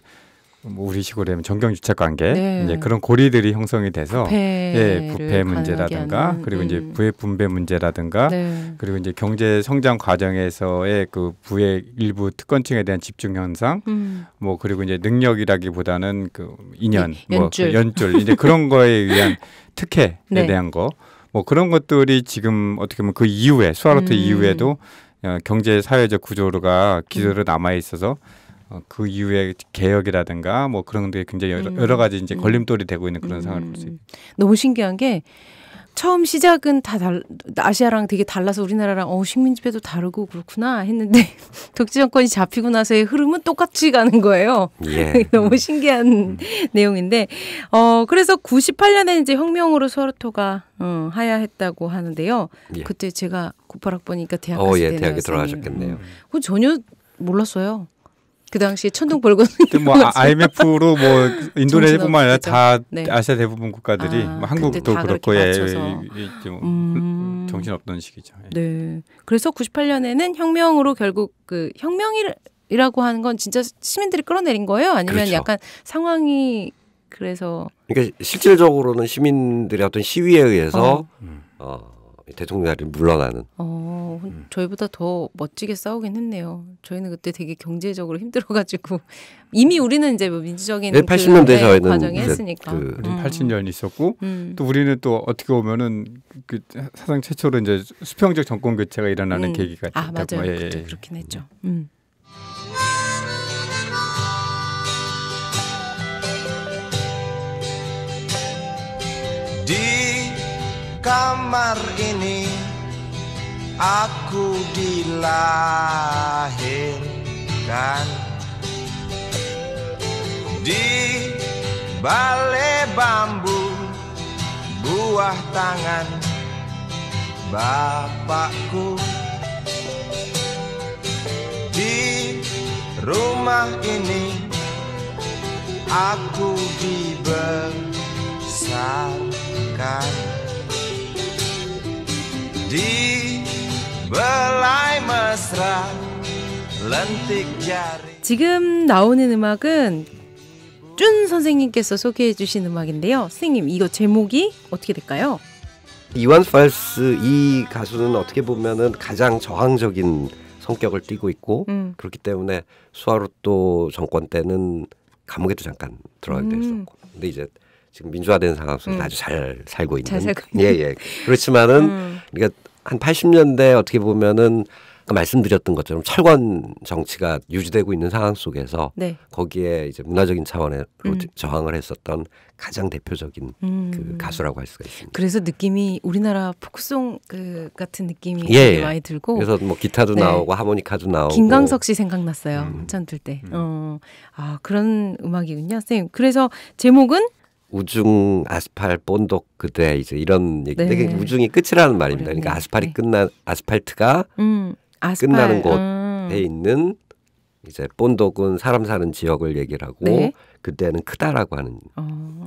뭐 우리식으로 하면 정경유착 관계 네. 이제 그런 고리들이 형성이 돼서 부패 문제라든가 그리고 이제 부의 분배 문제라든가 네. 그리고 이제 경제 성장 과정에서의 그 부의 일부 특권층에 대한 집중 현상 뭐 그리고 이제 능력이라기보다는 그 인연 연줄. 뭐 연줄 이제 그런 거에 의한 특혜에 네. 대한 거 뭐 그런 것들이 지금 어떻게 보면 그 이후에 수하르토 이후에도 경제 사회적 구조가 기조로 남아 있어서 그 이후에 개혁이라든가 뭐 그런 데 굉장히 여러 가지 이제 걸림돌이 되고 있는 그런 상황을 볼 수 있어요. 너무 신기한 게 처음 시작은 다 아시아랑 되게 달라서 우리나라랑 식민지배도 다르고 그렇구나 했는데 독재 정권이 잡히고 나서의 흐름은 똑같이 가는 거예요. 예. 너무 신기한 내용인데 그래서 98년에 이제 혁명으로 수하르토가 하야했다고 하는데요. 예. 그때 제가 98학번이니까 대학 갔을 때는 대학에 들어가셨겠네요. 그건 전혀 몰랐어요. 그 당시에 천둥벌거는 뭐 IMF로 뭐 인도네시아뿐만 아니라 다 네. 아시아 대부분 국가들이 뭐 한국도 그렇고 정신없던 시기죠. 예. 네. 그래서 98년에는 혁명으로 결국 그 혁명이라고 하는 건 진짜 시민들이 끌어내린 거예요? 아니면 그렇죠. 약간 상황이 그래서 그러니까 실질적으로는 시민들의 어떤 시위에 의해서 대통령이 물러나는. 저희보다 더 멋지게 싸우긴 했네요. 저희는 그때 되게 경제적으로 힘들어가지고 이미 우리는 이제 뭐 민주적인 80년대 저희는 과정에 했으니까. 우리는 80년 있었고 또 우리는 또 어떻게 보면은 그 사상 최초로 이제 수평적 정권 교체가 일어나는 계기가 됐다고. 맞아요. 예, 그때 그렇긴 했죠. Di kamar ini aku dilahirkan di balai bambu buah tangan bapakku di rumah ini aku dibesarkan di belai mesra lentik jari. 지금 나오는 음악은 준 선생님께서 소개해 주신 음악인데요. 선생님 이거 제목이 어떻게 될까요? 이완 팔스 이 가수는 어떻게 보면은 가장 저항적인 성격을 띠고 있고 그렇기 때문에 수하르토 정권 때는 감옥에도 잠깐 들어가기도 했었고 근데 이제 지금 민주화된 상황 속에서 아주 잘 살고 있는 예. 그렇지만은 그러니까 한 80년대 어떻게 보면은 말씀드렸던 것처럼 철권 정치가 유지되고 있는 상황 속에서 네. 거기에 이제 문화적인 차원으로 저항을 했었던 가장 대표적인 그 가수라고 할 수가 있습니다. 그래서 느낌이 우리나라 포크송 그 같은 느낌이 되게 많이 들고 그래서 뭐 기타도 네. 나오고 하모니카도 나오고 김광석 씨 생각났어요. 한참 들 때. 그런 음악이군요. 선생님. 그래서 제목은 우중 아스팔 본독 그대 이제 이런 얘기. 네. 우중이 끝이라는 말입니다. 그러니까 아스팔이 끝난 아스팔트가 끝나는 곳에 있는 이제 본독은 사람 사는 지역을 얘기를 하고 네. 그때는 크다라고 하는.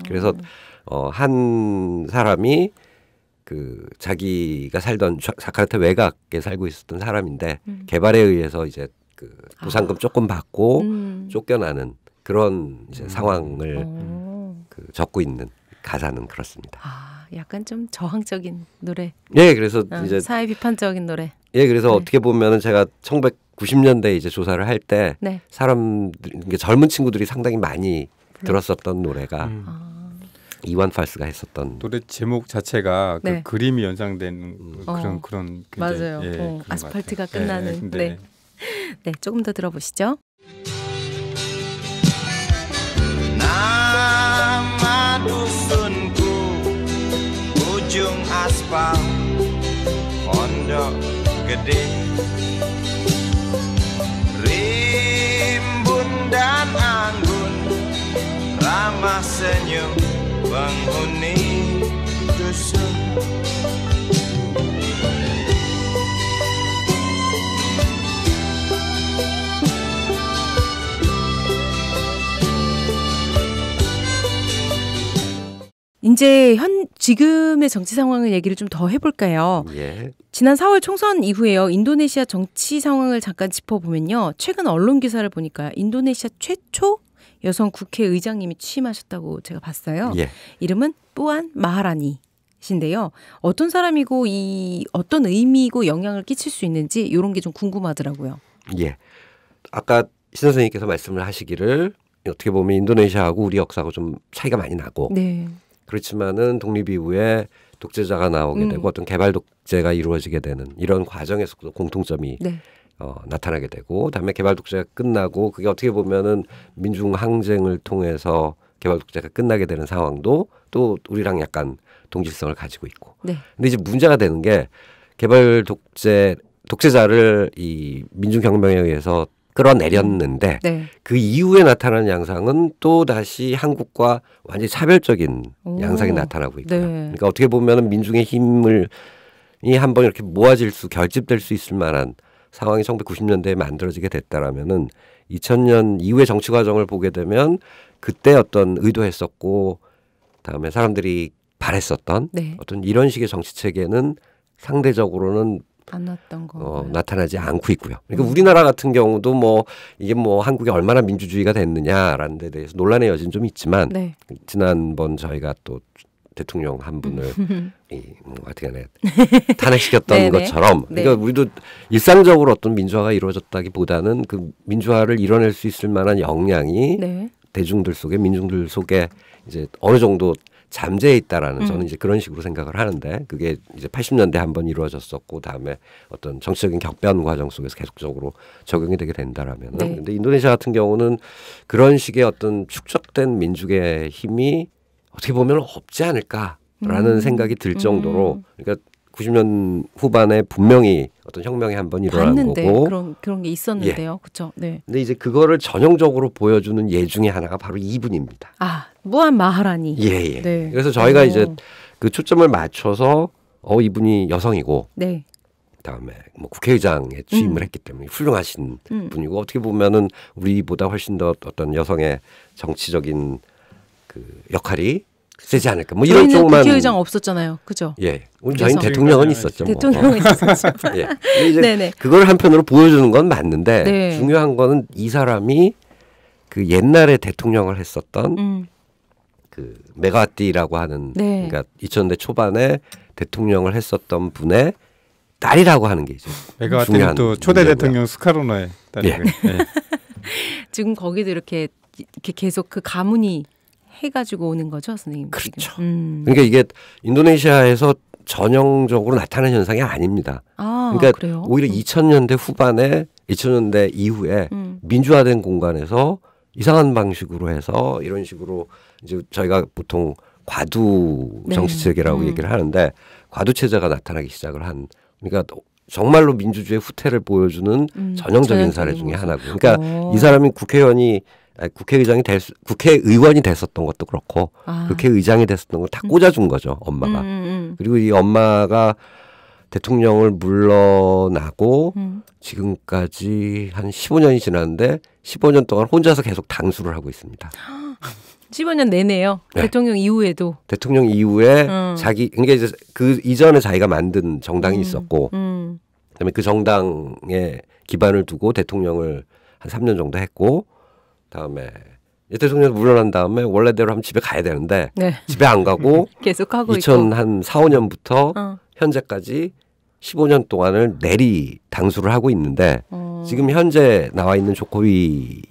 그래서 한 사람이 그 자기가 살던 자카르타 외곽에 살고 있었던 사람인데 개발에 의해서 이제 그 보상금 조금 받고 쫓겨나는 그런 이제 상황을 그 적고 있는 가사는 그렇습니다. 약간 좀 저항적인 노래. 예, 그래서 이제 사회 비판적인 노래. 예, 그래서 어떻게 보면은 제가 1990년대 이제 조사를 할 때 사람들 젊은 친구들이 상당히 많이 들었었던 노래가 이완 팔스가 했었던 노래 제목 자체가 그 그림이 연상된 그런 맞아요. 예, 아스팔트가 끝나는. 네, 조금 더 들어보시죠. Nama dusunku ujung aspal pondok gede rimbun dan anggun ramah senyum penghuni dusun. 이제 지금의 정치 상황을 얘기를 좀 더 해볼까요? 예. 지난 4월 총선 이후에요. 인도네시아 정치 상황을 잠깐 짚어보면요. 최근 언론 기사를 보니까 인도네시아 최초 여성 국회의장님이 취임하셨다고 제가 봤어요. 예. 이름은 뿌안 마하라니신데요. 어떤 사람이고 어떤 의미고 영향을 끼칠 수 있는지 이런 게 좀 궁금하더라고요. 예. 아까 신 선생님께서 말씀을 하시기를 어떻게 보면 인도네시아하고 우리 역사하고 좀 차이가 많이 나고 그렇지만은 독립 이후에 독재자가 나오게 되고 어떤 개발 독재가 이루어지게 되는 이런 과정에서도 공통점이 나타나게 되고 그다음에 개발 독재가 끝나고 그게 어떻게 보면은 민중 항쟁을 통해서 개발 독재가 끝나게 되는 상황도 또 우리랑 약간 동질성을 가지고 있고. 근데 이제 문제가 되는 게 개발 독재자를 이 민중혁명에 의해서 끌어내렸는데 그 이후에 나타나는 양상은 또 다시 한국과 완전히 차별적인 양상이 나타나고 있고요. 그러니까 어떻게 보면은 민중의 힘을 한번 이렇게 결집될 수 있을 만한 상황이 1990년대에 만들어지게 됐다라면은 2000년 이후의 정치 과정을 보게 되면 그때 어떤 의도했었고 다음에 사람들이 바랬었던 어떤 이런 식의 정치 체계는 상대적으로는 안 났던 거 나타나지 않고 있고요. 그러니까 우리나라 같은 경우도 이게 한국이 얼마나 민주주의가 됐느냐라는 데 대해서 논란의 여지는 좀 있지만 지난번 저희가 또 대통령 한 분을 어떻게 탄핵시켰던 것처럼 그러니까 우리도 일상적으로 어떤 민주화가 이루어졌다기보다는 그 민주화를 이뤄낼 수 있을 만한 역량이 대중들 속에 민중들 속에 이제 어느 정도 잠재해 있다라는 저는 이제 그런 식으로 생각을 하는데 그게 이제 80년대 한번 이루어졌었고 다음에 어떤 정치적인 격변 과정 속에서 계속적으로 적용이 되게 된다라면 근데 인도네시아 같은 경우는 그런 식의 어떤 축적된 민족의 힘이 어떻게 보면 없지 않을까라는 생각이 들 정도로 그러니까 90년 후반에 분명히 어떤 혁명이 한번 일어난 거고 그런 게 있었는데요. 그렇죠. 네. 근데 이제 그거를 전형적으로 보여주는 예 중에 하나가 바로 이분입니다. 무한 마하라니. 예. 그래서 저희가 이제 그 초점을 맞춰서 이분이 여성이고 그다음에 국회의장에 취임을 했기 때문에 훌륭하신 분이고 어떻게 보면은 우리보다 훨씬 더 어떤 여성의 정치적인 그 역할이 세지 않을까. 이런 쪽만. 국회의장 없었잖아요. 그죠? 예. 저희는 대통령은 있었죠. 대통령은 있었죠. 예. 이제 그걸 한편으로 보여주는 건 맞는데 중요한 거는 이 사람이 그 옛날에 대통령을 했었던 그 메가와티라고 하는 그러니까 2000년대 초반에 대통령을 했었던 분의 딸이라고 하는 게 이제 메가와티는 또 초대 대통령 스카로노의 딸이고요. 지금 거기도 이렇게 계속 그 가문이 해가지고 오는 거죠, 선생님? 그렇죠. 그러니까 이게 인도네시아에서 전형적으로 나타나는 현상이 아닙니다. 그러니까 그래요? 오히려 2000년대 후반에 2000년대 이후에 민주화된 공간에서 이상한 방식으로 해서 이런 식으로 이제 저희가 보통 과두 정치 체계라고 얘기를 하는데 과두 체제가 나타나기 시작을 한 그러니까 정말로 민주주의 후퇴를 보여주는 전형적인 사례 중에 하나고 그러니까 이 사람이 국회의원이 됐었던 것도 그렇고 국회의장이 됐었던 걸 다 꽂아준 거죠 엄마가. 그리고 이 엄마가 대통령을 물러나고 지금까지 한 15년이 지났는데 15년 동안 혼자서 계속 당수를 하고 있습니다. 15년 내내요. 대통령 이후에도. 대통령 이후에 그러니까 이제 그 이전에 자기가 만든 정당이 있었고 그다음에 그 정당에 기반을 두고 대통령을 한 3년 정도 했고 그다음에 대통령에서 물러난 다음에 원래대로 하면 집에 가야 되는데 네. 집에 안 가고 계속 하고 있고 2004, 5년부터 현재까지 15년 동안을 내리 당수를 하고 있는데 지금 현재 나와 있는 조코위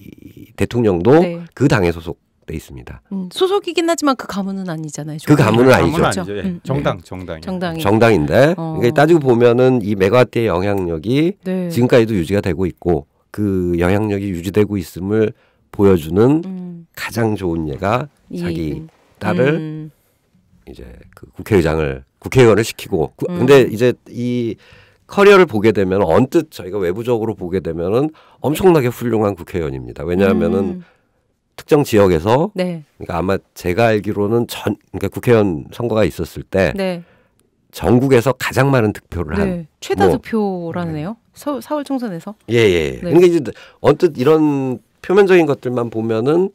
대통령도 네. 그 당에 소속돼 있습니다. 소속이긴 하지만 그 가문은 아니잖아요. 그 가문은 아니죠. 가문은 그렇죠. 예. 정당이. 정당인데 그러니까 따지고 보면은 이 메가와트의 영향력이 네. 지금까지도 유지가 되고 있고 그 영향력이 유지되고 있음을 보여주는 가장 좋은 예가 자기 딸을 이제 그 국회의원을 시키고 근데 이제 이 커리어를 보게 되면 언뜻 저희가 외부적으로 보게 되면은 엄청나게 훌륭한 국회의원입니다. 왜냐하면은 특정 지역에서 네. 그러니까 아마 제가 알기로는 그러니까 국회의원 선거가 있었을 때 네. 전국에서 가장 많은 득표를 한 네. 최다 득표라네요. 4월 총선에서. 네. 그러니까 이제 언뜻 이런 표면적인 것들만 보면은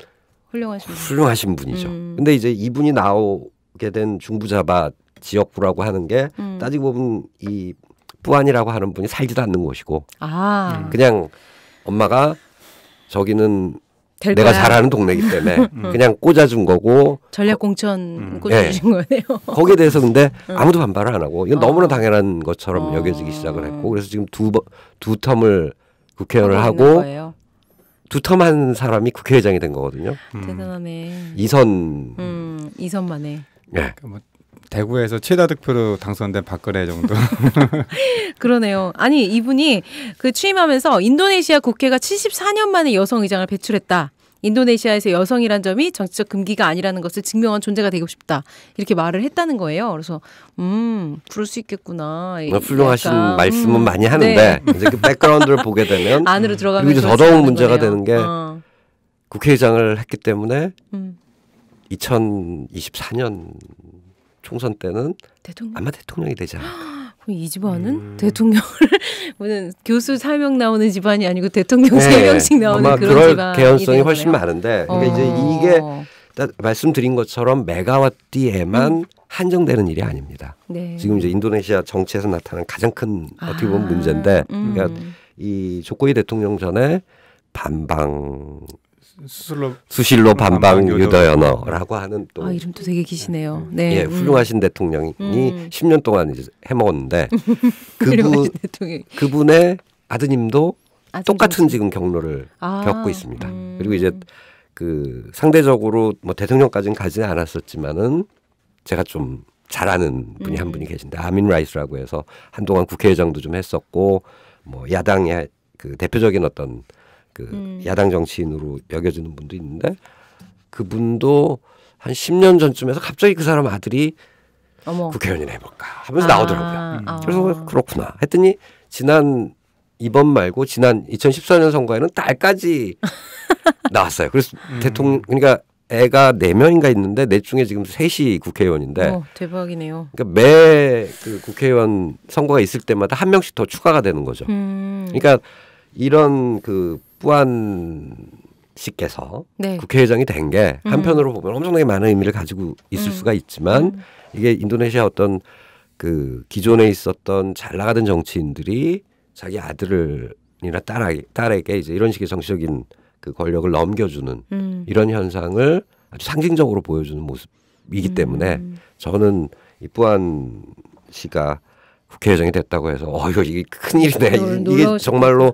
훌륭하신 분이죠. 근데 이제 이분이 나오게 된 중부자바 지역구라고 하는 게 따지고 보면 이 뿌안이라고 하는 분이 살지도 않는 곳이고 그냥 엄마가 저기는 내가 잘하는 동네이기 때문에 그냥 꽂아준 거고 전략공천 꽂아주신 거네요. 거기에 대해서 근데 아무도 반발을 안 하고 이건 너무나 당연한 것처럼 여겨지기 시작을 했고 그래서 지금 두 텀을 국회의원을 하고 두 텀 한 사람이 국회의장이 된 거거든요. 대단하네. 2선 만에. 네. 뭐 대구에서 최다 득표로 당선된 박근혜 정도. 그러네요. 아니 이분이 그 취임하면서 인도네시아 국회가 74년 만에 여성 의장을 배출했다. 인도네시아에서 여성이란 점이 정치적 금기가 아니라는 것을 증명한 존재가 되고 싶다. 이렇게 말을 했다는 거예요. 그래서 그럴 수 있겠구나. 훌륭하신 말씀은 많이 하는데 네. 이제 그 백그라운드를 보게 되면 안으로 들어가면 그리고 더더욱 문제가 되는 게 국회의장을 했기 때문에 2024년 총선 때는 아마 대통령이 되지 않을까. 이 집안은 대통령을 무슨 교수 3명 나오는 집안이 아니고 대통령 3명씩 나오는 아마 그런 그럴 집안이 개연성이 훨씬 많은데 그러니까 이제 이게 말씀드린 것처럼 메가와트에만 한정되는 일이 아닙니다. 네. 지금 이제 인도네시아 정치에서 나타난 가장 큰 어떻게 보면 문제인데 그러니까 이 조코위 대통령 전에 반방 수실로 반방 유더연어라고 하는 또 이름도 되게 기시네요. 네. 예, 훌륭하신 대통령이 10년 동안 이제 해먹었는데 그분의 아드님도 똑같은 지금 경로를 겪고 있습니다. 그리고 이제 그 상대적으로 뭐 대통령까지는 가지는 않았었지만은 제가 좀 잘 아는 분이 한 분이 계신데 아민 라이스라고 해서 한동안 국회의장도 좀 했었고 뭐 야당의 그 대표적인 어떤 그 야당 정치인으로 여겨지는 분도 있는데 그분도 한 10년 전쯤에서 갑자기 그 사람 아들이 국회의원이나 해볼까 하면서 나오더라고요. 그래서 그렇구나 했더니 이번 말고 지난 2014년 선거에는 딸까지 나왔어요. 그래서 대통령 그러니까 애가 4명인가 있는데 넷 중에 지금 3이 국회의원인데 대박이네요. 그러니까 매 그 국회의원 선거가 있을 때마다 한 명씩 더 추가가 되는 거죠. 그러니까 이런 그 뿌안 씨께서 국회의장이 된 게 한편으로 보면 엄청나게 많은 의미를 가지고 있을 수가 있지만 이게 인도네시아 어떤 그 기존에 있었던 잘 나가던 정치인들이 자기 아들이나 딸에게 이제 이런 식의 정치적인 그 권력을 넘겨주는 이런 현상을 아주 상징적으로 보여주는 모습이기 때문에 저는 이 뿌안 씨가 국회의장이 됐다고 해서 이게 큰일이네. 이게 정말로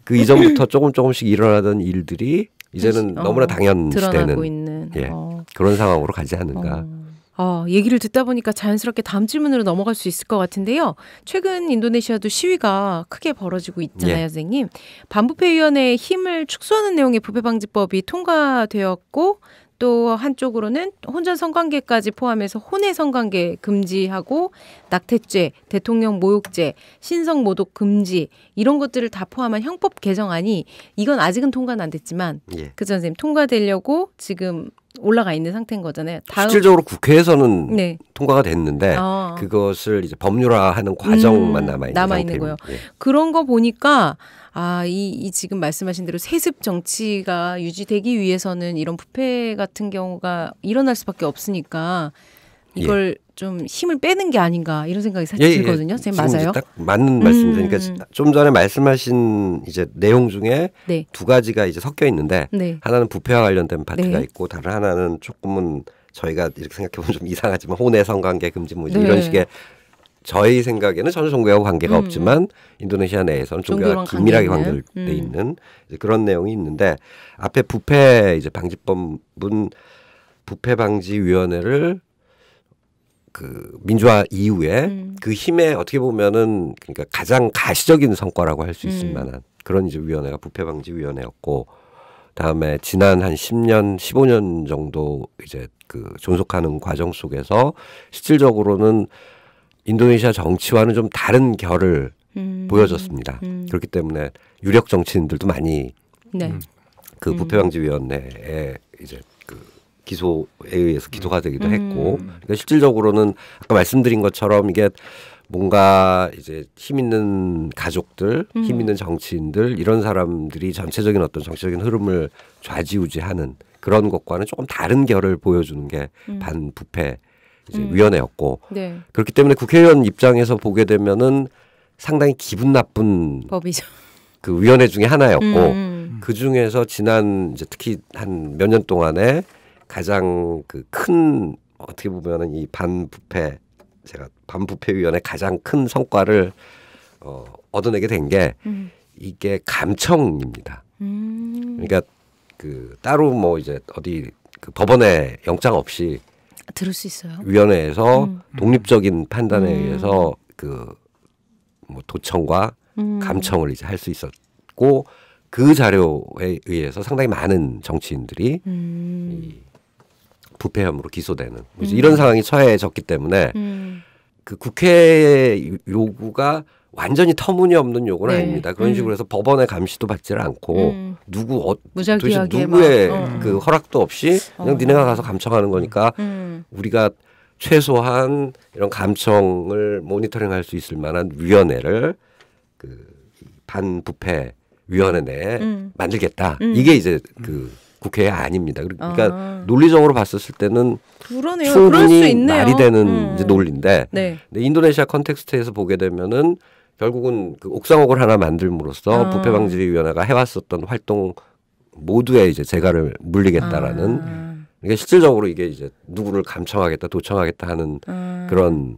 그 이전부터 조금씩 일어나던 일들이 이제는 너무나 당연시되는 그런 상황으로 가지 않는가. 얘기를 듣다 보니까 자연스럽게 다음 질문으로 넘어갈 수 있을 것 같은데요. 최근 인도네시아도 시위가 크게 벌어지고 있잖아요, 선생님. 반부패위원회의 힘을 축소하는 내용의 부패방지법이 통과되었고 또 한쪽으로는 혼전 성관계까지 포함해서 혼외 성관계 금지하고 낙태죄, 대통령 모욕죄, 신성 모독 금지 이런 것들을 다 포함한 형법 개정안이 이건 아직은 통과는 안 됐지만 그죠 선생님 통과되려고 지금 올라가 있는 상태인 거잖아요. 실질적으로 국회에서는 통과가 됐는데 그것을 이제 법률화하는 과정만 남아 있는 거예요. 그런 거 보니까 이 지금 말씀하신 대로 세습 정치가 유지되기 위해서는 이런 부패 같은 경우가 일어날 수밖에 없으니까 이걸 좀 힘을 빼는 게 아닌가 이런 생각이 사실 들거든요. 선생님 맞아요? 딱 맞는 말씀이니까 그러니까 좀 전에 말씀하신 이제 내용 중에 네. 두 가지가 이제 섞여 있는데 네. 하나는 부패와 관련된 파트가 네. 있고 다른 하나는 조금은 저희가 이렇게 생각해보면 좀 이상하지만 혼외 성관계 금지 뭐 네. 이런 식의 저희 생각에는 전혀 종교하고 관계가 없지만 인도네시아 내에서는 종교와 긴밀하게 관계돼 있는 그런 내용이 있는데 앞에 부패 이제 방지법은 부패 방지 위원회를 그 민주화 이후에 그 힘에 어떻게 보면은 그러니까 가장 가시적인 성과라고 할 수 있을 만한 그런 이제 위원회가 부패 방지 위원회였고 다음에 지난 한 10년, 15년 정도 이제 그 존속하는 과정 속에서 실질적으로는 인도네시아 정치와는 좀 다른 결을 보여줬습니다. 그렇기 때문에 유력 정치인들도 많이 네. 그 부패방지위원회에 이제 그 기소에 의해서 기소가 되기도 했고, 그러니까 실질적으로는 아까 말씀드린 것처럼 이게 뭔가 이제 힘 있는 가족들, 힘 있는 정치인들 이런 사람들이 전체적인 어떤 정치적인 흐름을 좌지우지하는 그런 것과는 조금 다른 결을 보여주는 게 반부패 이제 위원회였고 네. 그렇기 때문에 국회의원 입장에서 보게 되면은 상당히 기분 나쁜 법이죠. 그 위원회 중에 하나였고 그 중에서 지난 이제 특히 한 몇 년 동안에 가장 그 큰 어떻게 보면은 이 반부패 제가 반부패위원회 가장 큰 성과를 얻어내게 된 게 이게 감청입니다. 그러니까 그 따로 뭐 이제 어디 그 법원에 영장 없이 들을 수 있어요. 위원회에서 독립적인 판단에 의해서 그 뭐 도청과 감청을 이제 할 수 있었고 그 자료에 의해서 상당히 많은 정치인들이 이 부패 혐의로 기소되는 이제 이런 상황이 처해졌기 때문에 그 국회의 요구가 완전히 터무니없는 요구는 네. 아닙니다. 그런 식으로 해서 법원의 감시도 받지를 않고 도대체 무작위하게 누구의 막, 그 허락도 없이 그냥 니네가 가서 감청하는 거니까 우리가 최소한 이런 감청을 모니터링할 수 있을 만한 위원회를 그 반부패 위원회 내에 만들겠다. 이게 이제 그 국회의 아닙니다. 그러니까 논리적으로 봤었을 때는 그러네요. 그럴 수 충분히 있네요. 말이 되는 이제 논리인데 네. 근데 인도네시아 컨텍스트에서 보게 되면은 결국은 그 옥상옥을 하나 만들므로써 부패방지위원회가 해왔었던 활동 모두에 이제 재갈을 물리겠다라는 그러니까 실질적으로 이게 이제 누구를 감청하겠다, 도청하겠다 하는 그런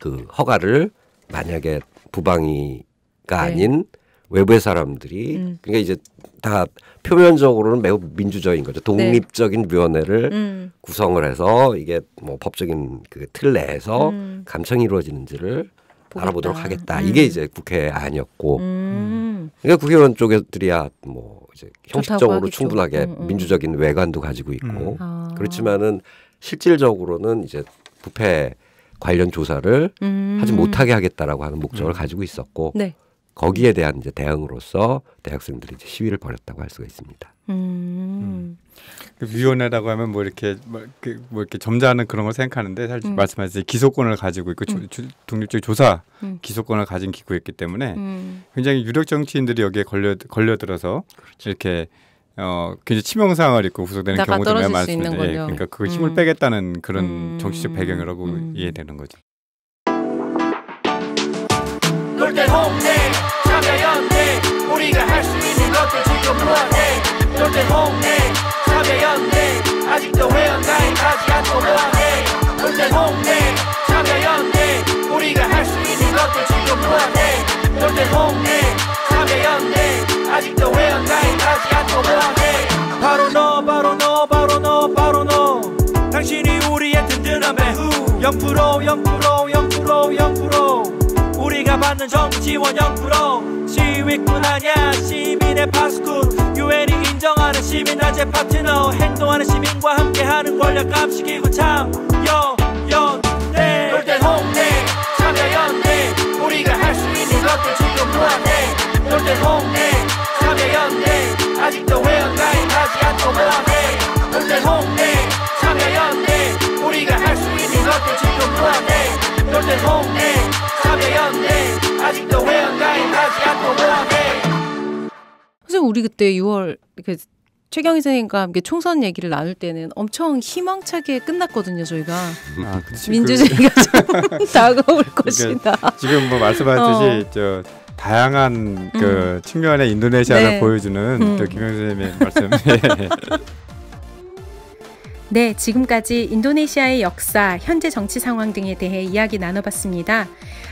그 허가를 만약에 부방위가 아닌 외부의 사람들이 그러니까 이제 다 표면적으로는 매우 민주적인 거죠. 독립적인 위원회를 구성을 해서 이게 뭐 법적인 그 틀 내에서 감청이 이루어지는지를 알아보도록 하겠다. 이게 이제 국회 아니었고, 그러니까 국회의원 쪽들이야 뭐 이제 형식적으로 충분하게 민주적인 외관도 가지고 있고, 그렇지만은 실질적으로는 이제 부패 관련 조사를 하지 못하게 하겠다라고 하는 목적을 가지고 있었고, 네. 거기에 대한 이제 대응으로서 대학생들이 이제 시위를 벌였다고 할 수가 있습니다. 그 위원회라고 하면 뭐 이렇게 뭐 이렇게 점잖은 그런 걸 생각하는데 사실 말씀하신 기소권을 가지고 있고 독립적 조사 기소권을 가진 기구였기 때문에 굉장히 유력 정치인들이 여기에 걸려들어서 그렇죠. 이렇게 굉장히 치명상을 입고 구속되는 경우도 매우 많습니다. 예, 그러니까 그 힘을 빼겠다는 그런 정치적 배경이라고 이해되는 거죠. 놀 땐 홍대 참여연대 우리가 할 수 있는 것들 지금 뭐하네 놀 땐 홍대 참여연대 아직도 회원가입하지 않고 뭐하네 놀 땐 홍대 참여연대 우리가 할 수 있는 것들 지금 뭐하네 놀 땐 홍대 참여연대 아직도 회원가입하지 않고 뭐하네 바로 너 바로 너 바로 너 바로 너 당신이 우리의 든든한 배후 0% 우리가 받는 정부 지원 0% 시위꾼 아냐 시민의 파수꾼 유엔이 인정하는 시민단체 파트너 행동하는 시민과 함께하는 권력 감시기구 참여연대 놀 땐 홍대 참여연대 우리가 할 수 있는 것들 지금 뭐하네 놀 땐 홍대 참여연대 아직도 회원가입하지 않고 뭐하네 놀 땐 홍대 참여연대 우리가 할 수 있는 것들 지금 뭐하네 놀 땐 홍대 참여연대 아직도 회원가입하지 않고 뭐하네 선생님 우리 그때 6월 이렇게 최경희 선생님과 함께 총선 얘기를 나눌 때는 엄청 희망차게 끝났거든요. 저희가 민주주의가 좀 다가올 것이다. 지금 뭐 말씀하셨듯이 저 다양한 그 측면의 인도네시아를 보여주는 또 김영수 선생님의 말씀. 네, 지금까지 인도네시아의 역사, 현재 정치 상황 등에 대해 이야기 나눠봤습니다.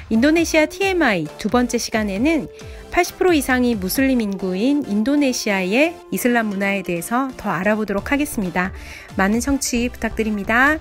인도네시아 TMI 두 번째 시간에는 80% 이상이 무슬림 인구인 인도네시아의 이슬람 문화에 대해서 더 알아보도록 하겠습니다. 많은 청취 부탁드립니다.